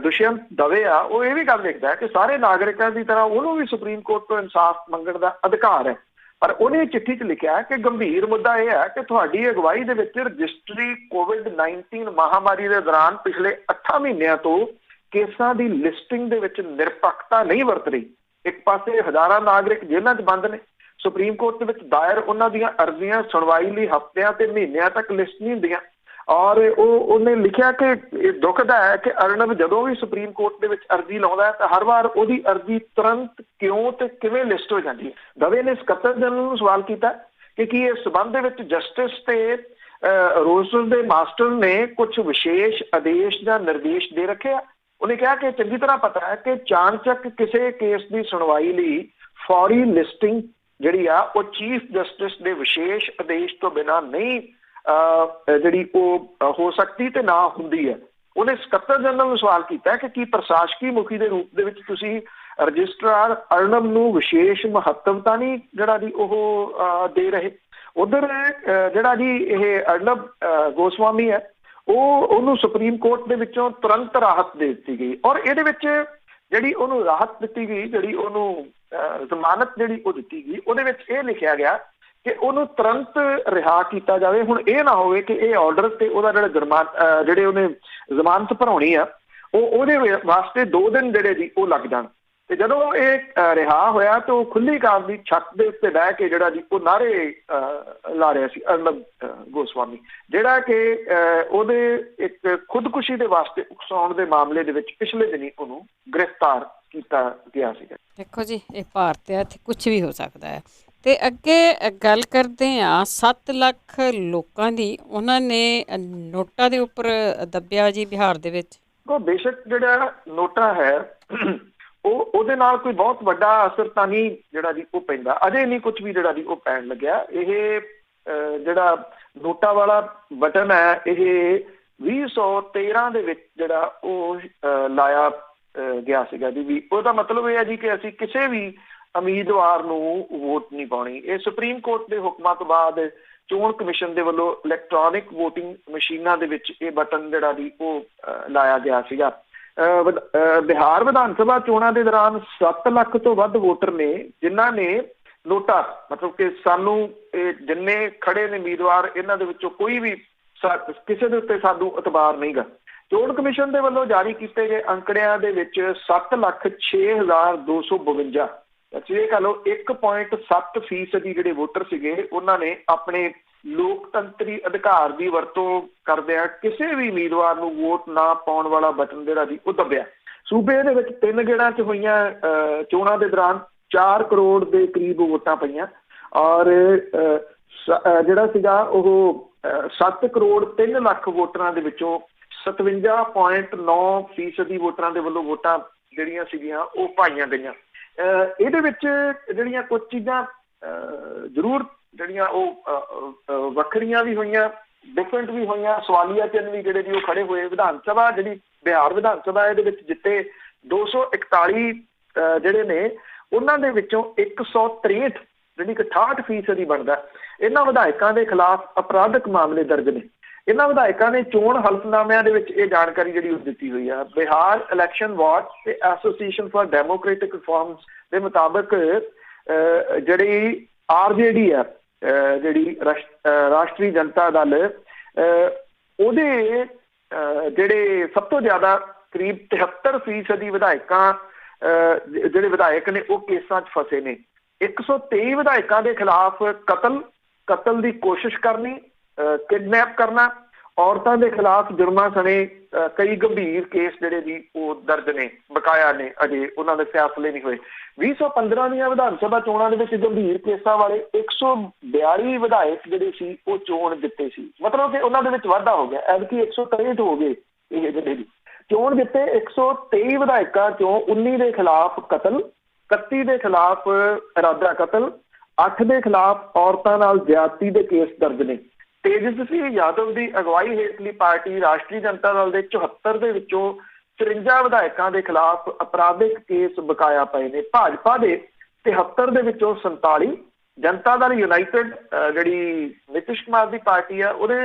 ਦੁਸ਼ਯੰਤ ਦਵੇ ਆ ਉਹ ਇਹ ਵੀ ਗੱਲ ਲਿਖਦਾ ਹੈ ਕਿ ਸਾਰੇ ਨਾਗਰਿਕਾਂ ਦੀ ਤਰ੍ਹਾਂ ਉਹਨੂੰ ਵੀ ਸੁਪਰੀਮ ਕੋਰਟ ਤੋਂ ਇਨਸਾਫ ਮੰਗਣ ਦਾ ਅਧਿਕਾਰ ਹੈ। ਪਰ ਉਹਨੇ ਚਿੱਠੀ 'ਚ ਲਿਖਿਆ ਕਿ ਗੰਭੀਰ ਮੁੱਦਾ ਇਹ ਹੈ ਕਿ ਤੁਹਾਡੀ ਅਗਵਾਈ ਦੇ ਵਿੱਚ ਰਜਿਸਟਰੀ COVID-19 ਮਹਾਮਾਰੀ ਦੇ ਦੌਰਾਨ ਪਿਛਲੇ 8 ਮਹੀਨਿਆਂ ਤੋਂ ਕੇਸਾਂ ਦੀ ਲਿਸਟਿੰਗ ਦੇ ਵਿੱਚ ਨਿਰਪੱਖਤਾ ਨਹੀਂ ਵਰਤ ਰਹੀ। ਇੱਕ ਪਾਸੇ ਹਜ਼ਾਰਾਂ ਨਾਗਰਿਕ ਜੇਲ੍ਹਾਂ 'ਚ ਬੰਦ ਨੇ, ਸੁਪਰੀਮ ਕੋਰਟ ਦੇ ਵਿੱਚ ਦਾਇਰ ਉਹਨਾਂ ਦੀਆਂ ਅਰਜ਼ੀਆਂ ਸੁਣਵਾਈ ਲਈ ਹਫ਼ਤਿਆਂ ਤੇ ਮਹੀਨਿਆਂ ਤੱਕ ਲਿਸਟ ਨਹੀਂ ਹੁੰਦੀਆਂ। ਔਰ ਉਹਨੇ ਲਿਖਿਆ ਕਿ ਇਹ ਦੁਖਦਾ ਹੈ ਕਿ ਅਰਨਬ ਜਦੋਂ ਵੀ ਸੁਪਰੀਮ ਕੋਰਟ ਦੇ ਵਿੱਚ ਅਰਜ਼ੀ ਲਾਉਂਦਾ ਹੈ ਤਾਂ ਹਰ ਵਾਰ ਉਹਦੀ ਅਰਜ਼ੀ ਤੁਰੰਤ ਕਿਉਂ ਤੇ ਕਿਵੇਂ ਲਿਸਟ ਹੋ ਜਾਂਦੀ ਹੈ। ਦਵੇ ਨੇ ਸਕੱਤਰ ਜਨਰਲ ਨੂੰ ਸਵਾਲ ਕੀਤਾ ਕਿ ਕੀ ਇਸ ਸਬੰਧ ਦੇ ਵਿੱਚ ਜਸਟਿਸ ਤੇ ਰੋਸਟਰ ਦੇ ਮਾਸਟਰ ਨੇ ਕੁਝ ਵਿਸ਼ੇਸ਼ ਆਦੇਸ਼ ਜਾਂ ਨਿਰਦੇਸ਼ ਦੇ ਰੱਖੇ ਆ। ਉਹਨੇ ਕਿਹਾ ਕਿ ਚੰਗੀ ਤਰ੍ਹਾਂ ਪਤਾ ਹੈ ਕਿ ਚਾਣਚੱਕ ਕਿਸੇ ਕੇਸ ਦੀ ਸੁਣਵਾਈ ਲਈ ਫੌਰੀ ਲਿਸਟਿੰਗ ਜਿਹੜੀ ਆ ਉਹ ਚੀਫ ਜਸਟਿਸ ਦੇ ਵਿਸ਼ੇਸ਼ ਆਦੇਸ਼ ਤੋਂ ਬਿਨਾਂ ਨਹੀਂ ਜਿਹੜੀ ਉਹ ਹੋ ਸਕਦੀ ਤੇ ਨਾ ਹੁੰਦੀ ਹੈ। ਉਹਨੇ ਸਕੱਤਰ ਜਨਰਲ ਨੂੰ ਸਵਾਲ ਕੀਤਾ ਕਿ ਕੀ ਪ੍ਰਸ਼ਾਸਕੀ ਮੁਖੀ ਦੇ ਰੂਪ ਦੇ ਵਿੱਚ ਤੁਸੀਂ ਰਜਿਸਟਰਾਰ ਅਰਨਬ ਨੂੰ ਵਿਸ਼ੇਸ਼ ਮਹੱਤਵਤਾ ਨਹੀਂ ਜਿਹੜਾ ਜੀ ਉਹ ਦੇ ਰਹੇ। ਉਧਰ ਜਿਹੜਾ ਜੀ ਇਹ ਅਰਨਬ ਗੋਸਵਾਮੀ ਹੈ ਉਹਨੂੰ ਸੁਪਰੀਮ ਕੋਰਟ ਦੇ ਵਿੱਚੋਂ ਤੁਰੰਤ ਰਾਹਤ ਦੇ ਦਿੱਤੀ ਗਈ। ਔਰ ਇਹਦੇ ਵਿੱਚ ਜਿਹੜੀ ਉਹਨੂੰ ਰਾਹਤ ਦਿੱਤੀ ਗਈ, ਜਿਹੜੀ ਉਹਨੂੰ ਜ਼ਮਾਨਤ ਜਿਹੜੀ ਉਹ ਦਿੱਤੀ ਗਈ, ਉਹਦੇ ਵਿੱਚ ਇਹ ਲਿਖਿਆ ਗਿਆ ਕਿ ਉਹਨੂੰ ਤੁਰੰਤ ਰਿਹਾ ਕੀਤਾ ਜਾਵੇ। ਹੁਣ ਇਹ ਨਾ ਹੋਵੇ ਕਿ ਇਹ ਆਰਡਰ ਤੇ ਉਹਦਾ ਜਿਹੜਾ ਜਿਹੜੇ ਉਹਨੇ ਜ਼ਮਾਨਤ ਭਰਾਉਣੀ ਆ ਉਹਦੇ ਵਾਸਤੇ 2 ਦਿਨ ਜਿਹੜੇ ਜੀ ਉਹ ਲੱਗ ਜਾਣ। ਤੇ ਜਦੋਂ ਇਹ ਰਿਹਾ ਹੋਇਆ ਤੇ ਉਹ ਖੁੱਲੀ ਕਾਰ ਦੀ ਛੱਤ ਦੇ ਉੱਤੇ ਬਹਿ ਕੇ ਜਿਹੜਾ ਜੀ ਉਹ ਨਾਅਰੇ ਲਾ ਰਿਹਾ ਸੀ ਅਰਨਬ ਗੋਸਵਾਮੀ, ਜਿਹੜਾ ਕਿ ਉਹਦੇ ਇੱਕ ਖੁਦਕੁਸ਼ੀ ਦੇ ਵਾਸਤੇ ਉਕਸਾਉਣ ਦੇ ਮਾਮਲੇ ਦੇ ਵਿੱਚ ਪਿਛਲੇ ਦਿਨੀ ਉਹਨੂੰ ਗ੍ਰਿਫਤਾਰ ਕੀਤਾ ਗਿਆ ਸੀਗਾ। ਦੇਖੋ ਜੀ, ਇਹ ਭਾਰਤ ਹੈ, ਇੱਥੇ ਕੁਝ ਵੀ ਹੋ ਸਕਦਾ ਹੈ। ਤੇ ਅੱਗੇ ਗੱਲ ਕਰਦੇ ਹਾਂ 7 ਲੱਖ ਲੋਕਾਂ ਦੀ, ਉਹਨਾਂ ਨੇ ਨੋਟਾਂ ਦੇ ਉੱਪਰ ਦੱਬਿਆ ਜੀ ਬਿਹਾਰ ਦੇ ਵਿੱਚ। ਬੇਸ਼ੱਕ ਜਿਹੜਾ ਨੋਟਾ ਹੈ ਉਹਦੇ ਨਾਲ ਕੋਈ ਬਹੁਤ ਵੱਡਾ ਅਸਰ ਤਾਂ ਨਹੀਂ ਜਿਹੜਾ ਜੀ ਉਹ ਪੈਂਦਾ, ਅਜੇ ਨਹੀਂ ਕੁਝ ਵੀ ਜਿਹੜਾ ਜੀ ਉਹ ਪੈਣ ਲੱਗਿਆ। ਇਹ ਜਿਹੜਾ ਨੋਟਾਂ ਵਾਲਾ ਬਟਨ ਹੈ ਇਹ 2013 ਦੇ ਵਿੱਚ ਜਿਹੜਾ ਉਹ ਲਾਇਆ ਗਿਆ ਸੀਗਾ ਜੀ। ਵੀ ਉਹਦਾ ਮਤਲਬ ਇਹ ਹੈ ਜੀ ਕਿ ਅਸੀਂ ਕਿਸੇ ਵੀ ਉਮੀਦਵਾਰ ਨੂੰ ਵੋਟ ਨਹੀਂ ਪਾਉਣੀ। ਇਹ ਸੁਪਰੀਮ ਕੋਰਟ ਦੇ ਹੁਕਮਾਂ ਤੋਂ ਬਾਅਦ ਚੋਣ ਕਮਿਸ਼ਨ ਦੇ ਵੱਲੋਂ ਇਲੈਕਟ੍ਰੋਨਿਕ ਵੋਟਿੰਗ ਮਸ਼ੀਨਾਂ ਦੇ ਵਿੱਚ ਇਹ ਬਟਨ ਜਿਹੜਾ ਜੀ ਉਹ ਲਾਇਆ ਗਿਆ ਸੀਗਾ। ਬਿਹਾਰ ਵਿਧਾਨ ਸਭਾ ਚੋਣਾਂ ਦੇ ਦੌਰਾਨ 7 ਲੱਖ ਤੋਂ ਵੱਧ ਵੋਟਰ ਨੇ ਜਿਨ੍ਹਾਂ ਨੇ ਨੋਟਾ, ਮਤਲਬ ਕਿ ਸਾਨੂੰ ਜਿੰਨੇ ਖੜੇ ਨੇ ਉਮੀਦਵਾਰ ਇਹਨਾਂ ਦੇ ਵਿੱਚੋਂ ਕੋਈ ਵੀ ਕਿਸੇ ਦੇ ਉੱਤੇ ਸਾਨੂੰ ਇਤਬਾਰ ਨਹੀਂਗਾ। ਚੋਣ ਕਮਿਸ਼ਨ ਦੇ ਵੱਲੋਂ ਜਾਰੀ ਕੀਤੇ ਗਏ ਅੰਕੜਿਆਂ ਦੇ ਵਿੱਚ 7,06,252 ਅਸੀਂ ਇਹ ਕਹ ਲਓ 1.7% ਜਿਹੜੇ ਵੋਟਰ ਸੀਗੇ ਉਹਨਾਂ ਨੇ ਆਪਣੇ ਲੋਕਤੰਤਰੀ ਅਧਿਕਾਰ ਦੀ ਵਰਤੋਂ ਕਰਦਿਆਂ ਕਿਸੇ ਵੀ ਉਮੀਦਵਾਰ ਨੂੰ ਵੋਟ ਨਾ ਪਾਉਣ ਵਾਲਾ ਬਟਨ ਜਿਹੜਾ ਜੀ ਉਹ ਦੱਬਿਆ। ਸੂਬੇ ਦੇ ਵਿੱਚ 3 ਗੇੜਾਂ 'ਚ ਹੋਈਆਂ ਚੋਣਾਂ ਦੇ ਦੌਰਾਨ 4 ਕਰੋੜ ਦੇ ਕਰੀਬ ਵੋਟਾਂ ਪਈਆਂ ਔਰ ਜਿਹੜਾ ਸੀਗਾ ਉਹ 7 ਕਰੋੜ 3 ਲੱਖ ਵੋਟਰਾਂ ਦੇ ਵਿੱਚੋਂ 57.9% ਵੋਟਰਾਂ ਦੇ ਵੱਲੋਂ ਵੋਟਾਂ ਜਿਹੜੀਆਂ ਸੀਗੀਆਂ ਉਹ ਪਾਈਆਂ ਗਈਆਂ। ਇਹਦੇ ਵਿੱਚ ਜਿਹੜੀਆਂ ਕੁਝ ਚੀਜ਼ਾਂ ਜ਼ਰੂਰ ਜਿਹੜੀਆਂ ਉਹ ਵੱਖਰੀਆਂ ਵੀ ਹੋਈਆਂ, ਡਿਫਰੈਂਟ ਵੀ ਹੋਈਆਂ। ਸਵਾਲੀਆ ਚਿੰਨ੍ਹ ਵੀ ਜਿਹੜੇ ਜੀ ਉਹ ਖੜੇ ਹੋਏ। ਵਿਧਾਨ ਸਭਾ ਜਿਹੜੀ ਬਿਹਾਰ ਵਿਧਾਨ ਸਭਾ ਇਹਦੇ ਵਿੱਚ ਜਿੱਤੇ 241 ਜਿਹੜੇ ਨੇ ਉਹਨਾਂ ਦੇ ਵਿੱਚੋਂ 163 ਜਿਹੜੀ ਕਿ 68% ਬਣਦਾ। ਇਹਨਾਂ ਵਿਧਾਇਕਾਂ ਦੇ ਖਿਲਾਫ ਅਪਰਾਧਿਕ ਮਾਮਲੇ ਦਰਜ ਨੇ। ਇਹਨਾਂ ਵਿਧਾਇਕਾਂ ਨੇ ਚੋਣ ਹਲਫਨਾਮਿਆਂ ਦੇ ਵਿੱਚ ਇਹ ਜਾਣਕਾਰੀ ਜਿਹੜੀ ਉਹ ਦਿੱਤੀ ਹੋਈ ਆ। ਬਿਹਾਰ ਇਲੈਕਸ਼ਨ ਵਾਚ ਤੇ ਐਸੋਸੀਏਸ਼ਨ ਫਾਰ ਡੈਮੋਕ੍ਰੈਟਿਕ ਰਿਫਾਰਮਸ ਦੇ ਮੁਤਾਬਕ ਜਿਹੜੀ RJD ਆ, ਜਿਹੜੀ ਰਾਸ਼ਟਰੀ ਜਨਤਾ ਦਲ, ਉਹਦੇ ਜਿਹੜੇ ਸਭ ਤੋਂ ਜ਼ਿਆਦਾ ਕਰੀਬ 73% ਵਿਧਾਇਕਾਂ ਜਿਹੜੇ ਵਿਧਾਇਕ ਨੇ ਉਹ ਕੇਸਾਂ 'ਚ ਫਸੇ ਨੇ। 123 ਵਿਧਾਇਕਾਂ ਦੇ ਖਿਲਾਫ ਕਤਲ ਦੀ ਕੋਸ਼ਿਸ਼ ਕਰਨੀ, ਕਿਡਨੈਪ ਕਰਨਾ, ਔਰਤਾਂ ਦੇ ਖਿਲਾਫ ਜੁਰਮਾਂ ਸਣੇ ਕਈ ਗੰਭੀਰ ਕੇਸ ਜਿਹੜੇ ਜੀ ਉਹ ਦਰਜ ਨੇ, ਬਕਾਇਆ ਨੇ, ਅਜੇ ਉਹਨਾਂ ਦੇ ਫੈਸਲੇ ਨਹੀਂ ਹੋਏ। 2015 ਦੀਆਂ ਵਿਧਾਨ ਸਭਾ ਚੋਣਾਂ ਦੇ ਵਿੱਚ ਗੰਭੀਰ ਕੇਸਾਂ ਵਾਲੇ 142 ਵਿਧਾਇਕ ਜਿਹੜੇ ਸੀ ਉਹ ਚੋਣ ਜਿੱਤੇ ਸੀ। ਮਤਲਬ ਕਿ ਉਹਨਾਂ ਦੇ ਵਿੱਚ ਵਾਧਾ ਹੋ ਗਿਆ। ਐਤਕੀ 163 ਹੋ ਗਏ ਇਹ ਜਿਹੜੇ ਜੀ ਚੋਣ ਜਿੱਤੇ। 123 ਵਿਧਾਇਕਾਂ ਚੋਂ 19 ਦੇ ਖਿਲਾਫ ਕਤਲ, 31 ਦੇ ਖਿਲਾਫ ਇਰਾਦਾ ਕਤਲ, 8 ਦੇ ਖਿਲਾਫ ਔਰਤਾਂ ਨਾਲ ਜ਼ਿਆਦਤੀ ਦੇ ਕੇਸ ਦਰਜ ਨੇ। ਤੇਜਸਵੀ ਯਾਦਵ ਦੀ ਅਗਵਾਈ ਹੇਠਲੀ ਪਾਰਟੀ ਰਾਸ਼ਟਰੀ ਜਨਤਾ ਦਲ ਦੇ 74 ਦੇ ਵਿੱਚੋਂ 53 ਵਿਧਾਇਕਾਂ ਦੇ ਖਿਲਾਫ ਅਪਰਾਧਿਕ ਕੇਸ ਬਕਾਇਆ ਪਏ ਨੇ। ਭਾਜਪਾ ਦੇ 73 ਦੇ ਵਿੱਚੋਂ 47, ਜਨਤਾ ਦਲ ਯੂਨਾਈਟਿਡ ਜਿਹੜੀ ਨਿਤਿਸ਼ ਕੁਮਾਰ ਦੀ ਪਾਰਟੀ ਆ ਉਹਦੇ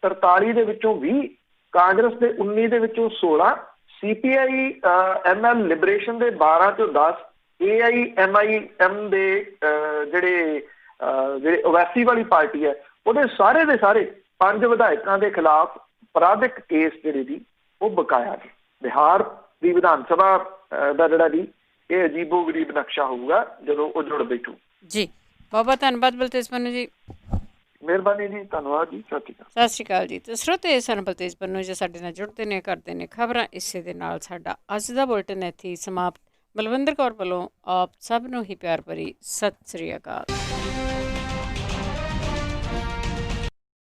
43 ਦੇ ਵਿੱਚੋਂ 20, ਕਾਂਗਰਸ ਦੇ 19 ਦੇ ਵਿੱਚੋਂ 16, CPI ML ਲਿਬਰੇਸ਼ਨ ਦੇ 12 ਚੋਂ 10, AIMIM ਦੇ ਜਿਹੜੇ ਓਵੈਸੀ ਵਾਲੀ ਪਾਰਟੀ ਹੈ ਉਹਦੇ ਸਾਰੇ ਦੇ ਸਾਰੇ 5 ਵਿਧਾਇਕਾਂ ਦੇ ਖਿਲਾਫ ਅਪਰਾਧਿਕ ਕੇਸ ਜਿਹੜੇ ਜੀ ਉਹ ਬਕਾਇਆ ਨੇ। ਬਿਹਾਰ ਦੀ ਵਿਧਾਨ ਸਭਾ ਦਾ ਜਿਹੜਾ ਜੀ ਇਹ ਅਜੀਬੋ ਗਰੀਬ ਨਕਸ਼ਾ ਹੋਊਗਾ ਜਦੋਂ ਉਹ ਜੁੜ ਬੈਠੂ। ਜੀ ਬਹੁਤ ਬਹੁਤ ਧੰਨਵਾਦ ਬਲਤੇਜ ਪੰਨੂ ਜੀ। ਮਿਹਰਬਾਨੀ ਜੀ, ਧੰਨਵਾਦ ਜੀ, ਸਤਿ ਸ਼੍ਰੀ ਅਕਾਲ ਜੀ। ਤੇ ਸਰੋਤੇ ਸਨ ਬਲਤੇਜ ਪੰਨੂ ਜੀ ਸਾਡੇ ਨਾਲ ਜੁੜਦੇ ਨੇ, ਕਰਦੇ ਨੇ ਖਬਰਾਂ। ਇਸੇ ਦੇ ਨਾਲ ਸਾਡਾ ਅੱਜ ਦਾ ਬੁਲਟਨ ਇੱਥੇ ਹੀ ਸਮਾਪਤ। ਬਲਵਿੰਦਰ ਕੌਰ ਵੱਲੋਂ ਆਪ ਸਭ ਨੂੰ ਹੀ ਪਿਆਰ ਭਰੀ ਸਤਿ ਸ੍ਰੀ ਅਕਾਲ।